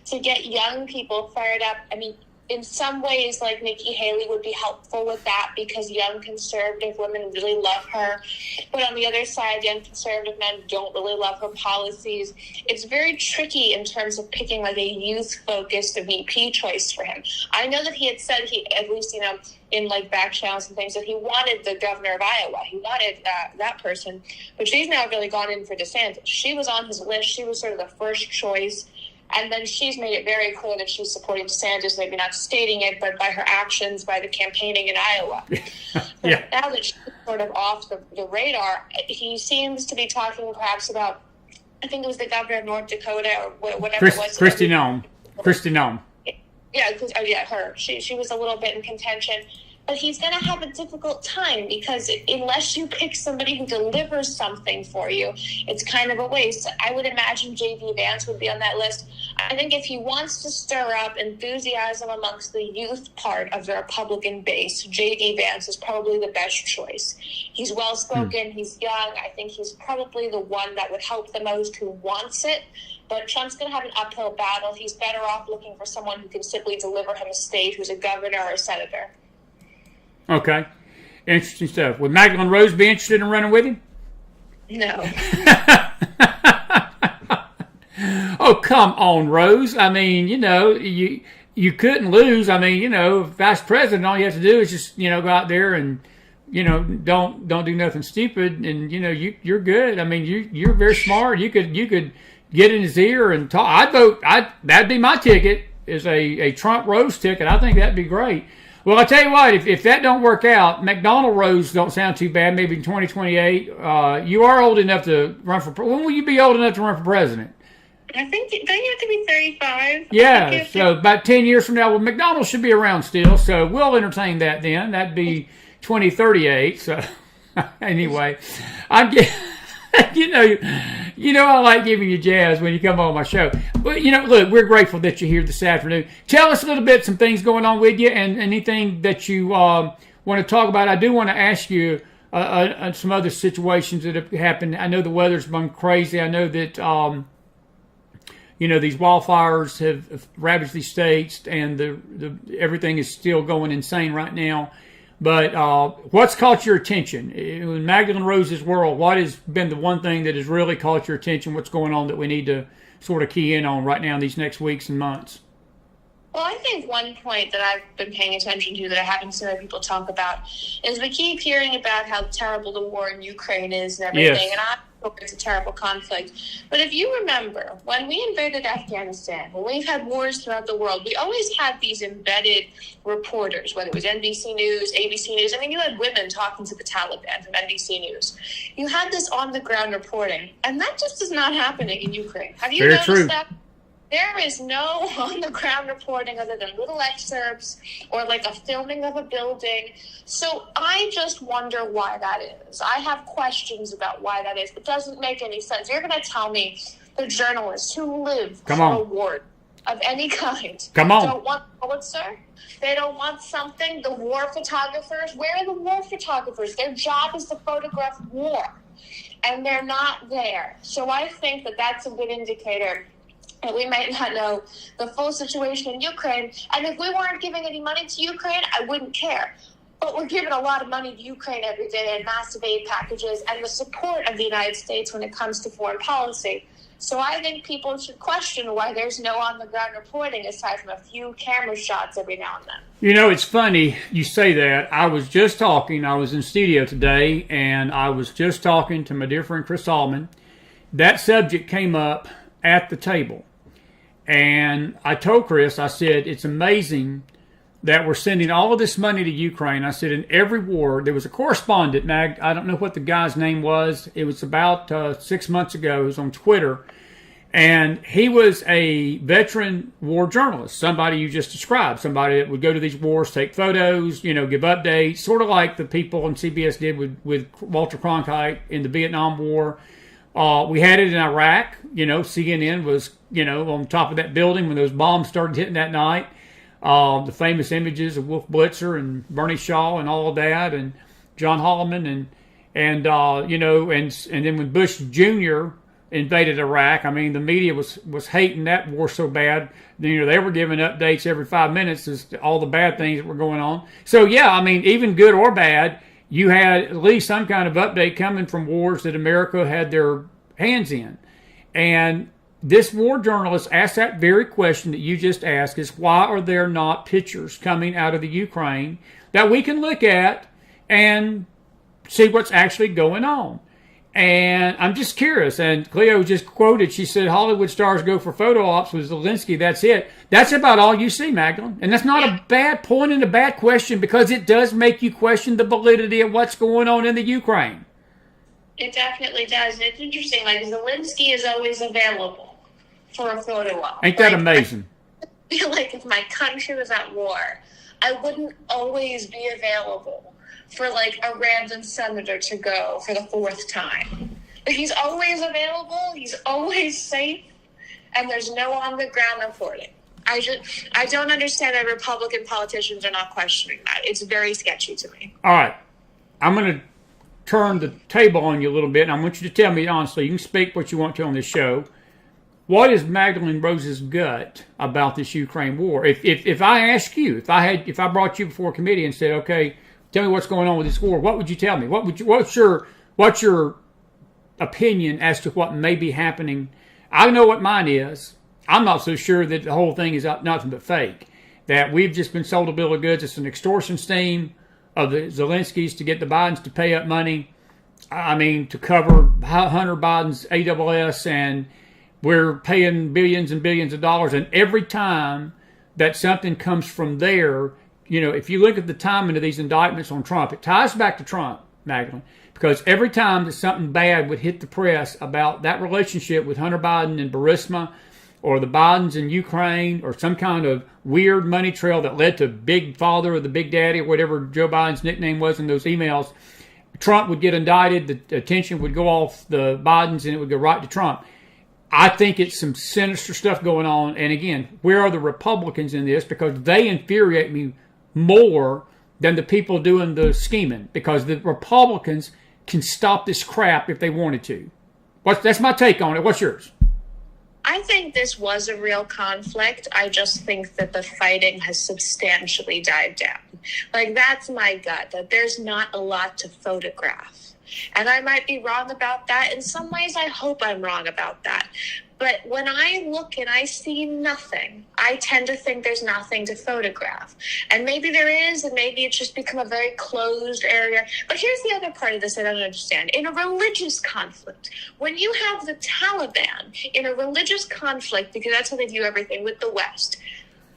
To get young people fired up, I mean, in some ways, Nikki Haley would be helpful with that because young conservative women really love her. But on the other side, young conservative men don't really love her policies. It's very tricky in terms of picking a youth-focused VP choice for him. I know that he had said at least, in back channels and things, that he wanted the governor of Iowa. He wanted that person. But she's now really gone in for DeSantis. She was on his list. She was sort of the first choice. And then she's made it very clear that she's supporting DeSantis, maybe not stating it, but by her actions, by the campaigning in Iowa. Yeah. Now that she's sort of off the radar, he seems to be talking perhaps about, I think it was the governor of North Dakota or whatever it was. Kristi Noem. Yeah, her. She was a little bit in contention. But he's going to have a difficult time because unless you pick somebody who delivers something for you, it's kind of a waste. I would imagine J.D. Vance would be on that list. I think if he wants to stir up enthusiasm amongst the youth part of the Republican base, J.D. Vance is probably the best choice. He's well-spoken. He's young. I think he's probably the one that would help the most who wants it. But Trump's going to have an uphill battle. He's better off looking for someone who can simply deliver him a state, who's a governor or a senator. Okay. Interesting stuff. Would Magdalen Rose be interested in running with him? No. Oh, come on, Rose. I mean, you couldn't lose. I mean, vice president, all you have to do is just, go out there and, don't do nothing stupid, and you're good. I mean, you're very smart. You could get in his ear and talk. I'd vote. That'd be my ticket, is a Trump Rose ticket. I think that'd be great. Well, I tell you what, if that don't work out, McDonald Rose don't sound too bad. Maybe in 2028, you are old enough to run for. When will you be old enough to run for president? I think, don't you have to be 35? Yeah, so about 10 years from now, well, McDonald should be around still, so we'll entertain that then. That'd be 2038. So anyway, I like giving you jazz when you come on my show. But, look, we're grateful that you're here this afternoon. Tell us a little bit, some things going on with you, and anything that you want to talk about. I do want to ask you some other situations that have happened. I know the weather's been crazy. I know that, these wildfires have ravaged these states, and the everything is still going insane right now. But what's caught your attention? In Magdalen Rose's world, what has been the one thing that has really caught your attention? What's going on that we need to sort of key in on right now in these next weeks and months? Well, I think one point that I've been paying attention to that I haven't seen other people talk about is we keep hearing about how terrible the war in Ukraine is and everything. Yes. And I hope it's a terrible conflict. But if you remember, when we invaded Afghanistan, when we've had wars throughout the world, we always had these embedded reporters, whether it was NBC News, ABC News. I mean, you had women talking to the Taliban from NBC News. You had this on-the-ground reporting, and that just is not happening in Ukraine. Have you noticed that? There is no on-the-ground reporting other than little excerpts or a filming of a building. So I just wonder why that is. I have questions about why that is. It doesn't make any sense. You're going to tell me the journalists who live for a award of any kind don't want Pulitzer? They don't want something? The war photographers? Where are the war photographers? Their job is to photograph war, and they're not there. So I think that that's a good indicator. And we might not know the full situation in Ukraine. And if we weren't giving any money to Ukraine, I wouldn't care. But we're giving a lot of money to Ukraine every day and massive aid packages and the support of the United States when it comes to foreign policy. So I think people should question why there's no on-the-ground reporting aside from a few camera shots every now and then. It's funny you say that. I was in studio today, and I was just talking to my dear friend Chris Allman. That subject came up at the table. And I told Chris, I said, it's amazing that we're sending all of this money to Ukraine. I said, in every war, there was a correspondent, Mag, I don't know what the guy's name was. It was about 6 months ago. It was on Twitter. And he was a veteran war journalist, somebody you just described, somebody that would go to these wars, take photos, you know, give updates, sort of like the people on CBS did with Walter Cronkite in the Vietnam War. We had it in Iraq. You know, CNN was, you know, on top of that building when those bombs started hitting that night. The famous images of Wolf Blitzer and Bernie Shaw and all of that, and John Holloman, and you know, and then when Bush Jr. invaded Iraq, I mean, the media was hating that war so bad. You know, they were giving updates every 5 minutes as to all the bad things that were going on. So yeah, I mean, even good or bad, you had at least some kind of update coming from wars that America had their hands in. And this war journalist asked that very question that you just asked, is why are there not pictures coming out of the Ukraine that we can look at and see what's actually going on? And I'm just curious. And Cleo just quoted, she said, Hollywood stars go for photo ops with Zelensky. That's it. That's about all you see, Magdalen. And that's not a bad point and a bad question, because it does make you question the validity of what's going on in the Ukraine. It definitely does. And it's interesting, like Zelensky is always available for a photo op. Ain't that amazing? I feel like if my country was at war, I wouldn't always be available for like a random senator to go for the fourth time. But he's always available, he's always safe, and there's no on the ground reporting. I don't understand that Republican politicians are not questioning that. It's very sketchy to me. All right. I'm going to turn the table on you a little bit, and I want you to tell me honestly. You can speak what you want to on this show. What is Magdalen Rose's gut about this Ukraine war? If I ask you, if I brought you before a committee and said, okay, tell me what's going on with this war, what would you tell me? What's your opinion as to what may be happening? I know what mine is. I'm not so sure that the whole thing is nothing but fake. That we've just been sold a bill of goods. It's an extortion scheme of the Zelenskys to get the Bidens to pay up money. I mean, to cover Hunter Biden's AWS, and we're paying billions and billions of dollars. And every time that something comes from there, you know, if you look at the timing of these indictments on Trump, it ties back to Trump, Magdalen, because every time that something bad would hit the press about that relationship with Hunter Biden and Burisma, or the Bidens in Ukraine, or some kind of weird money trail that led to Big Father or the Big Daddy, or whatever Joe Biden's nickname was in those emails, Trump would get indicted, the attention would go off the Bidens, and it would go right to Trump. I think it's some sinister stuff going on. And again, where are the Republicans in this? Because they infuriate me more than the people doing the scheming, because the Republicans can stop this crap if they wanted to. That's my take on it. What's yours? I think this was a real conflict. I just think that the fighting has substantially died down. Like, that's my gut, that there's not a lot to photograph. And I might be wrong about that. In some ways, I hope I'm wrong about that. But when I look and I see nothing, I tend to think there's nothing to photograph. And maybe there is, and maybe it's just become a very closed area. But here's the other part of this I don't understand. In a religious conflict, when you have the Taliban in a religious conflict, because that's how they view everything with the West,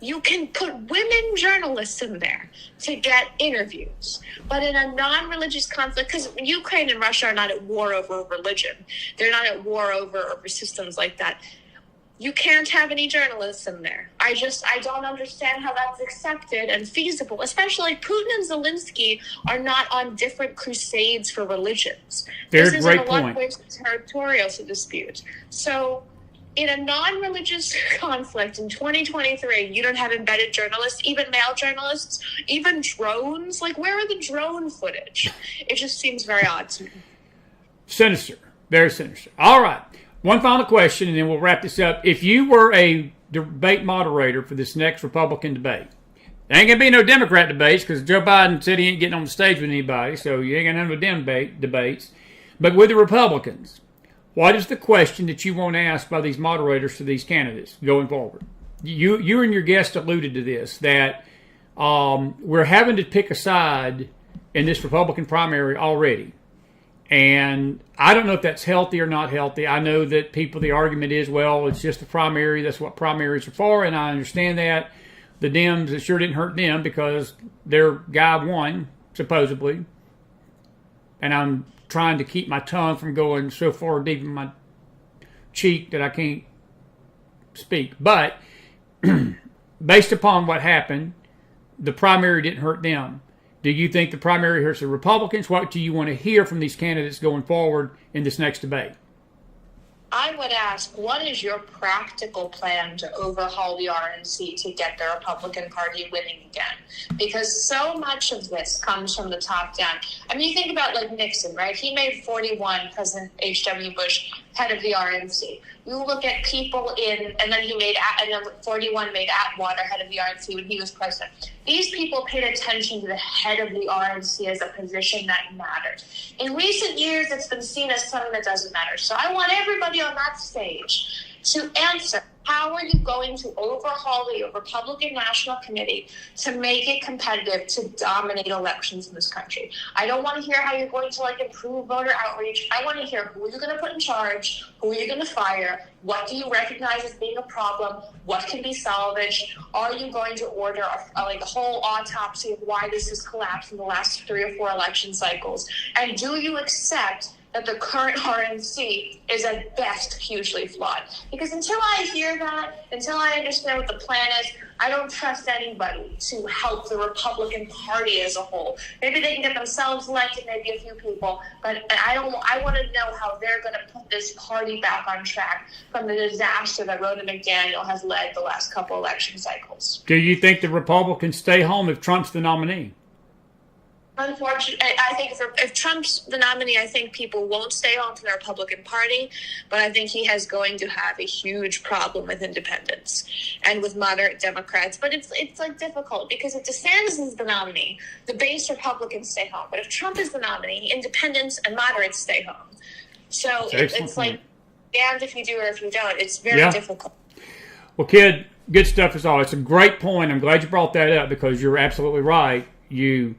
you can put women journalists in there to get interviews. But in a non-religious conflict, because Ukraine and Russia are not at war over religion, they're not at war over systems like that, you can't have any journalists in there. I don't understand how that's accepted and feasible, especially Putin and Zelensky are not on different crusades for religions. Very this is great in a lot of point. ways territorial dispute. So in a non-religious conflict in 2023, you don't have embedded journalists, even male journalists, even drones. Like, where are the drone footage? It just seems very odd to me. Sinister. Very sinister. All right. One final question, and then we'll wrap this up. If you were a debate moderator for this next Republican debate, there ain't going to be no Democrat debates, because Joe Biden said he ain't getting on the stage with anybody, so you ain't going to have no Dem debates. But with the Republicans, what is the question that you want asked by these moderators to these candidates going forward? You and your guest alluded to this, that we're having to pick a side in this Republican primary already. And I don't know if that's healthy or not healthy. I know that the argument is, well, it's just a primary. That's what primaries are for, and I understand that. The Dems, it sure didn't hurt them because their guy won, supposedly. And I'm trying to keep my tongue from going so far deep in my cheek that I can't speak. But based upon what happened, the primary didn't hurt them. Do you think the primary hurts the Republicans? What do you want to hear from these candidates going forward in this next debate? I would ask, what is your practical plan to overhaul the RNC to get the Republican Party winning again? Because so much of this comes from the top down. I mean, you think about like Nixon, right? He made 41, President H.W. Bush, head of the RNC. You look at people and then 41 made Atwater head of the RNC when he was president. These people paid attention to the head of the RNC as a position that mattered. In recent years, it's been seen as something that doesn't matter. So I want everybody on that stage to answer, how are you going to overhaul the Republican National Committee to make it competitive to dominate elections in this country? I don't want to hear how you're going to improve voter outreach. I want to hear who you're going to put in charge, who you're going to fire, what do you recognize as being a problem, what can be salvaged, are you going to order a whole autopsy of why this has collapsed in the last 3 or 4 election cycles, and do you accept that the current RNC is at best hugely flawed? Because until I hear that, until I understand what the plan is, I don't trust anybody to help the Republican Party as a whole. Maybe they can get themselves elected, maybe a few people, but I want to know how they're going to put this party back on track from the disaster that Rhoda McDaniel has led the last couple election cycles. Do you think the Republicans stay home if Trump's the nominee? Unfortunately, I think if Trump's the nominee, I think people won't stay home from the Republican Party, but I think he is going to have a huge problem with independents and with moderate Democrats. But it's difficult because if DeSantis is the nominee, the base Republicans stay home. But if Trump is the nominee, independents and moderates stay home. So it's like damned if you do or if you don't. It's very difficult. Well, kid, good stuff as always. It's a great point. I'm glad you brought that up because you're absolutely right. You're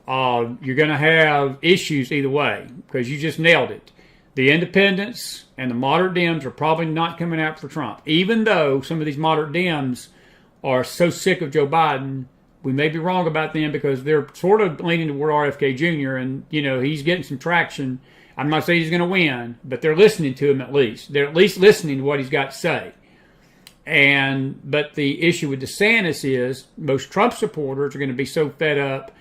going to have issues either way because you just nailed it. The independents and the moderate Dems are probably not coming out for Trump, even though some of these moderate Dems are so sick of Joe Biden. We may be wrong about them because they're sort of leaning toward RFK Jr. and, he's getting some traction. I'm not saying he's going to win, but they're listening to him at least. They're at least listening to what he's got to say. But the issue with DeSantis is most Trump supporters are going to be so fed up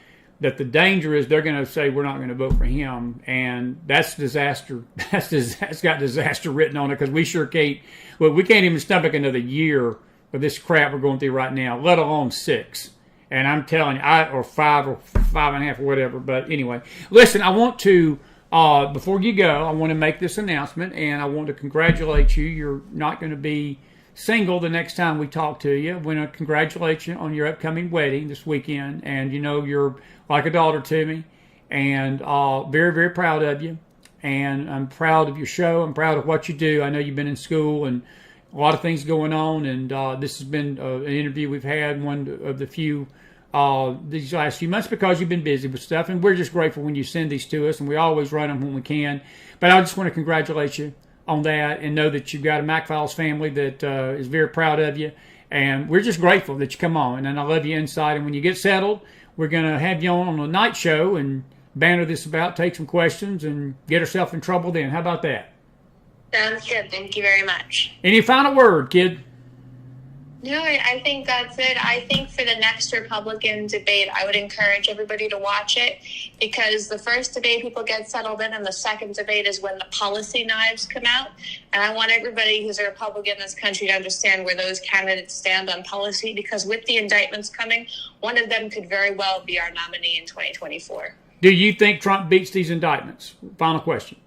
that the danger is they're going to say we're not going to vote for him, and that's disaster. That's got disaster written on it because we sure can't. Well, we can't even stomach another year of this crap we're going through right now, let alone 6. And I'm telling you, or 5 or 5.5 or whatever. But anyway, listen, I want to before you go, I want to make this announcement, and I want to congratulate you. You're not going to be single the next time we talk to you. I want to congratulate you on your upcoming wedding this weekend, and you're like a daughter to me, and very, very proud of you. And I'm proud of your show. I'm proud of what you do. I know you've been in school and a lot of things going on, and this has been an interview we've had, one of the few these last few months because you've been busy with stuff, and we're just grateful when you send these to us, and we always run them when we can. But I just want to congratulate you on that and know that you've got a MacFiles family that is very proud of you, and we're just grateful that you come on, and I love you inside. And when you get settled, we're going to have you on a night show and banter this about, take some questions, and get ourselves in trouble then. How about that? Sounds good. Thank you very much. Any final word, kid? No, I think that's it. I think for the next Republican debate, I would encourage everybody to watch it because the first debate people get settled in, and the second debate is when the policy knives come out. And I want everybody who's a Republican in this country to understand where those candidates stand on policy, because with the indictments coming, one of them could very well be our nominee in 2024. Do you think Trump beats these indictments? Final question.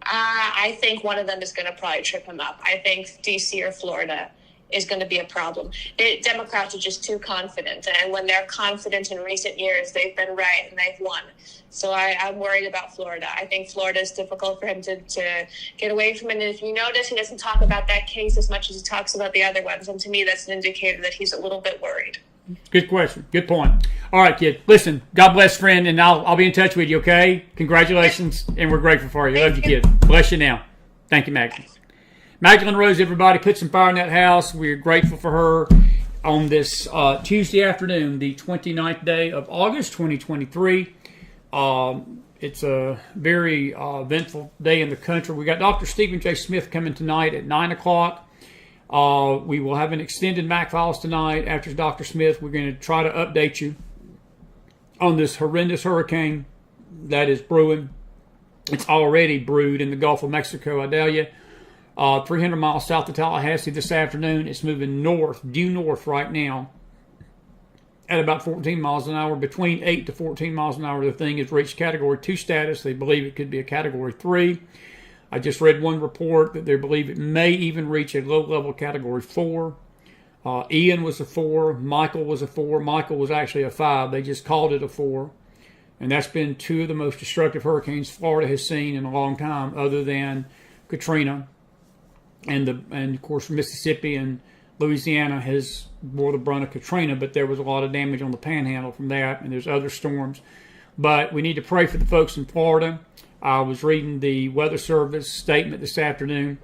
I think one of them is going to probably trip him up. I think D.C. or Florida is going to be a problem. Democrats are just too confident, and when they're confident in recent years, they've been right and they've won. So I'm worried about Florida. I think Florida is difficult for him to get away from it. And if you notice, he doesn't talk about that case as much as he talks about the other ones. And to me, that's an indicator that he's a little bit worried. Good question. Good point. All right, kid. Listen, God bless, friend, and I'll be in touch with you, okay? Congratulations, and we're grateful for you. Love you, kid. Bless you now. Thank you, Magdalen. Magdalen Rose, everybody, put some fire in that house. We're grateful for her on this Tuesday afternoon, the 29th day of August, 2023. It's a very eventful day in the country. We got Dr. Stephen J. Smith coming tonight at 9 o'clock. We will have an extended Mac Files tonight. After Dr. Smith, we're going to try to update you on this horrendous hurricane that is brewing. It's already brewed in the Gulf of Mexico, I tell you. 300 miles south of Tallahassee this afternoon. It's moving due north right now at about 14 miles an hour. Between 8 to 14 miles an hour, the thing has reached Category 2 status. They believe it could be a Category 3. I just read one report that they believe it may even reach a low-level Category 4. Ian was a 4. Michael was a 4. Michael was actually a 5. They just called it a 4. And that's been two of the most destructive hurricanes Florida has seen in a long time, other than Katrina. And of course, Mississippi and Louisiana has bore the brunt of Katrina, but there was a lot of damage on the Panhandle from that, and there's other storms. But we need to pray for the folks in Florida. I was reading the Weather Service statement this afternoon,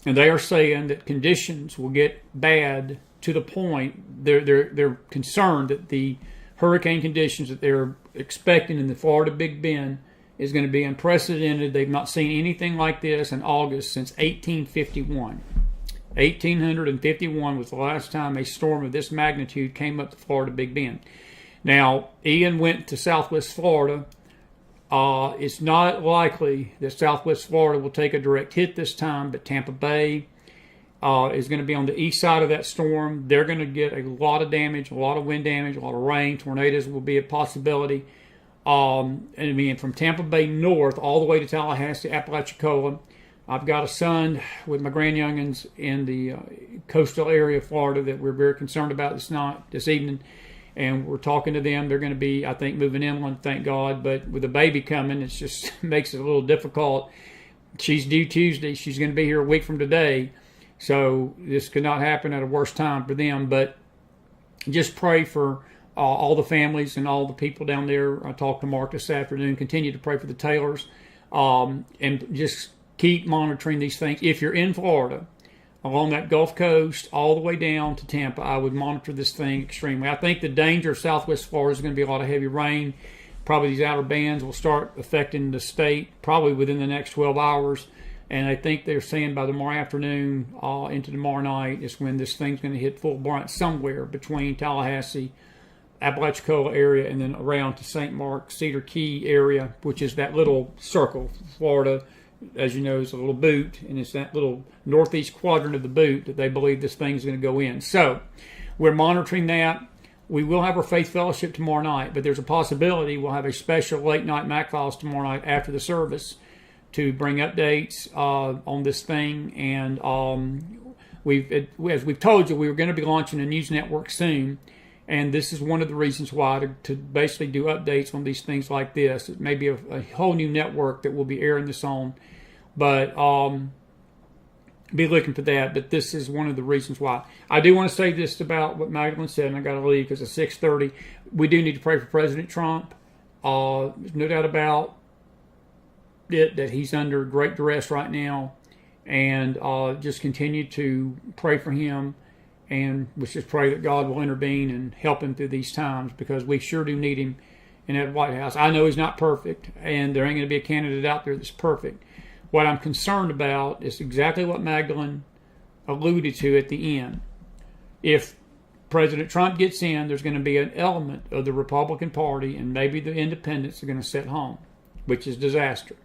and they are saying that conditions will get bad to the point they're concerned that the hurricane conditions that they're expecting in the Florida Big Bend is going to be unprecedented. They've not seen anything like this in August since 1851. 1851 was the last time a storm of this magnitude came up the Florida Big Bend. Now, Ian went to Southwest Florida. It's not likely that Southwest Florida will take a direct hit this time, but Tampa Bay is going to be on the east side of that storm. They're going to get a lot of damage, a lot of wind damage, a lot of rain. Tornadoes will be a possibility. And I mean, from Tampa Bay north all the way to Tallahassee, Apalachicola. I've got a son with my grandyoungins in the coastal area of Florida that we're very concerned about this evening. And we're talking to them. They're going to be, I think, moving inland, thank God. But with the baby coming, it just makes it a little difficult. She's due Tuesday. She's going to be here a week from today. So this could not happen at a worse time for them. But just pray for all the families and all the people down there. I talked to Mark this afternoon. Continue to pray for the Taylors. And just keep monitoring these things. If you're in Florida, along that Gulf Coast, all the way down to Tampa, I would monitor this thing extremely. I think the danger of Southwest Florida is going to be a lot of heavy rain. Probably these outer bands will start affecting the state probably within the next 12 hours. And I think they're saying by tomorrow afternoon into tomorrow night is when this thing's going to hit full brunt somewhere between Tallahassee, Apalachicola area, and then around to St. Mark, Cedar Key area, which is that little circle. Florida, as you know, is a little boot, and it's that little northeast quadrant of the boot that they believe this thing is going to go in. So we're monitoring that. We will have our Faith Fellowship tomorrow night, but there's a possibility we'll have a special late night Mac Files tomorrow night after the service to bring updates on this thing. And as we've told you, we were going to be launching a news network soon. And this is one of the reasons why to basically do updates on these things like this. It may be a whole new network that we'll be airing this on. But be looking for that. But this is one of the reasons why. I do want to say this about what Magdalen said, and I got to leave because it's 6:30. We do need to pray for President Trump. There's no doubt about it that he's under great duress right now. And just continue to pray for him. And let's just pray that God will intervene and help him through these times, because we sure do need him in that White House. I know he's not perfect, and there ain't going to be a candidate out there that's perfect. What I'm concerned about is exactly what Magdalen alluded to at the end. If President Trump gets in, there's going to be an element of the Republican Party and maybe the independents are going to sit home, which is disaster.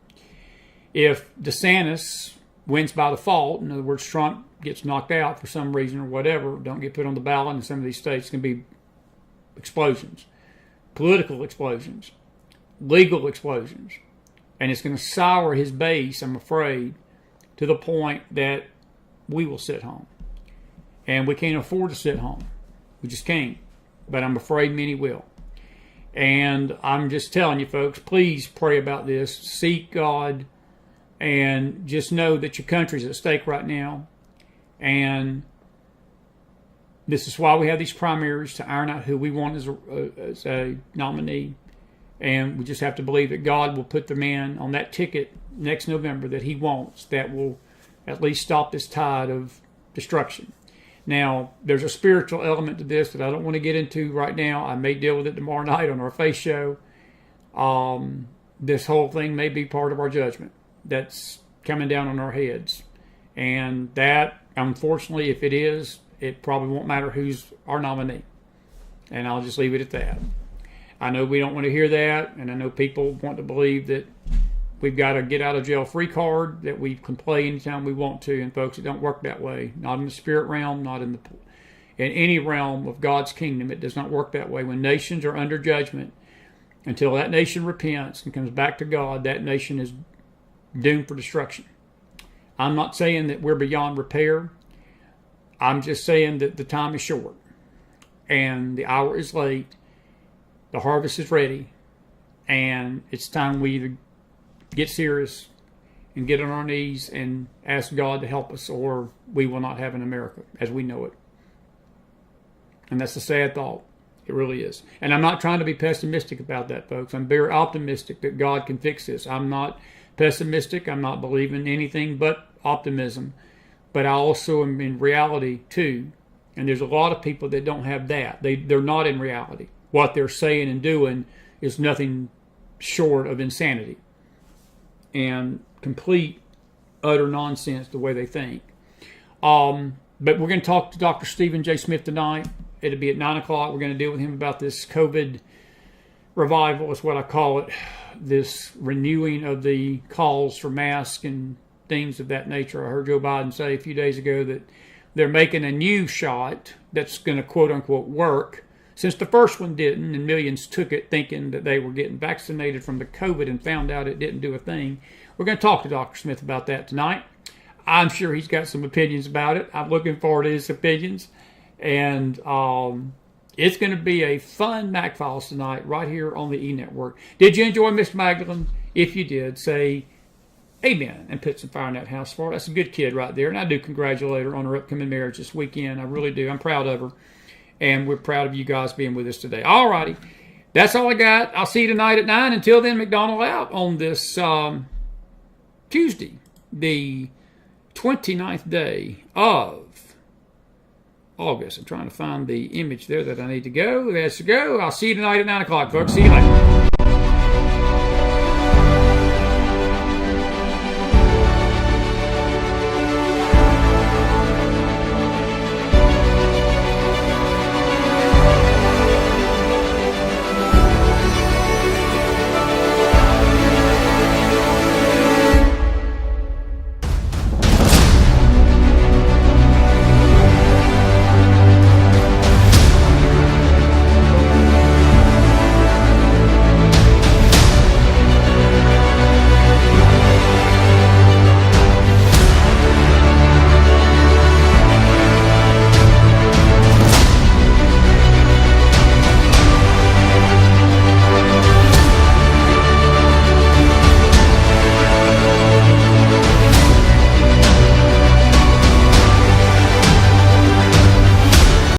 If DeSantis wins by default, in other words, Trump gets knocked out for some reason or whatever, don't get put on the ballot in some of these states, it's going to be explosions, political explosions, legal explosions. And it's going to sour his base, I'm afraid, to the point that we will sit home. And we can't afford to sit home. We just can't. But I'm afraid many will. And I'm just telling you, folks, please pray about this. Seek God. And just know that your country's at stake right now. And This is why we have these primaries, to iron out who we want as a nominee. And we just have to believe that God will put the man on that ticket next November that he wants, that will at least stop this tide of destruction. Now, there's a spiritual element to this that I don't want to get into right now. I may deal with it tomorrow night on our Faith Show. This whole thing may be part of our judgment that's coming down on our heads. And that, unfortunately, if it is, it probably won't matter who's our nominee. And I'll just leave it at that. I know we don't want to hear that, and I know people want to believe that we've got a get out of jail free card, that we can play anytime we want to. And folks, it don't work that way. Not in the spirit realm, not in any realm of God's kingdom. It does not work that way. When nations are under judgment, until that nation repents and comes back to God, that nation is doomed for destruction. I'm not saying that we're beyond repair. I'm just saying that the time is short and the hour is late. The harvest is ready, and it's time we either get serious and get on our knees and ask God to help us, or we will not have an America as we know it. And that's a sad thought. It really is. And I'm not trying to be pessimistic about that, folks. I'm very optimistic that God can fix this. I'm not pessimistic. I'm not believing anything but optimism. But I also am in reality, too. And there's a lot of people that don't have that. They're not in reality. What they're saying and doing is nothing short of insanity and complete, utter nonsense the way they think. But we're going to talk to Dr. Stephen J. Smith tonight. It'll be at 9 o'clock. We're going to deal with him about this COVID revival, is what I call it. This renewing of the calls for masks and things of that nature. I heard Joe Biden say a few days ago that they're making a new shot that's going to quote-unquote work, since the first one didn't, and millions took it thinking that they were getting vaccinated from the COVID and found out it didn't do a thing. We're going to talk to Dr. Smith about that tonight. I'm sure he's got some opinions about it. I'm looking forward to his opinions. And it's going to be a fun Mac Files tonight right here on the E Network. Did you enjoy Mr. Magdalen? If you did, say amen and put some fire in that house for her. That's a good kid right there. And I do congratulate her on her upcoming marriage this weekend. I really do. I'm proud of her. And we're proud of you guys being with us today. All righty. That's all I got. I'll see you tonight at 9. Until then, McDonald out on this Tuesday, the 29th day of August. I'm trying to find the image there that I need to go. Let's go. I'll see you tonight at 9 o'clock, folks. See you later.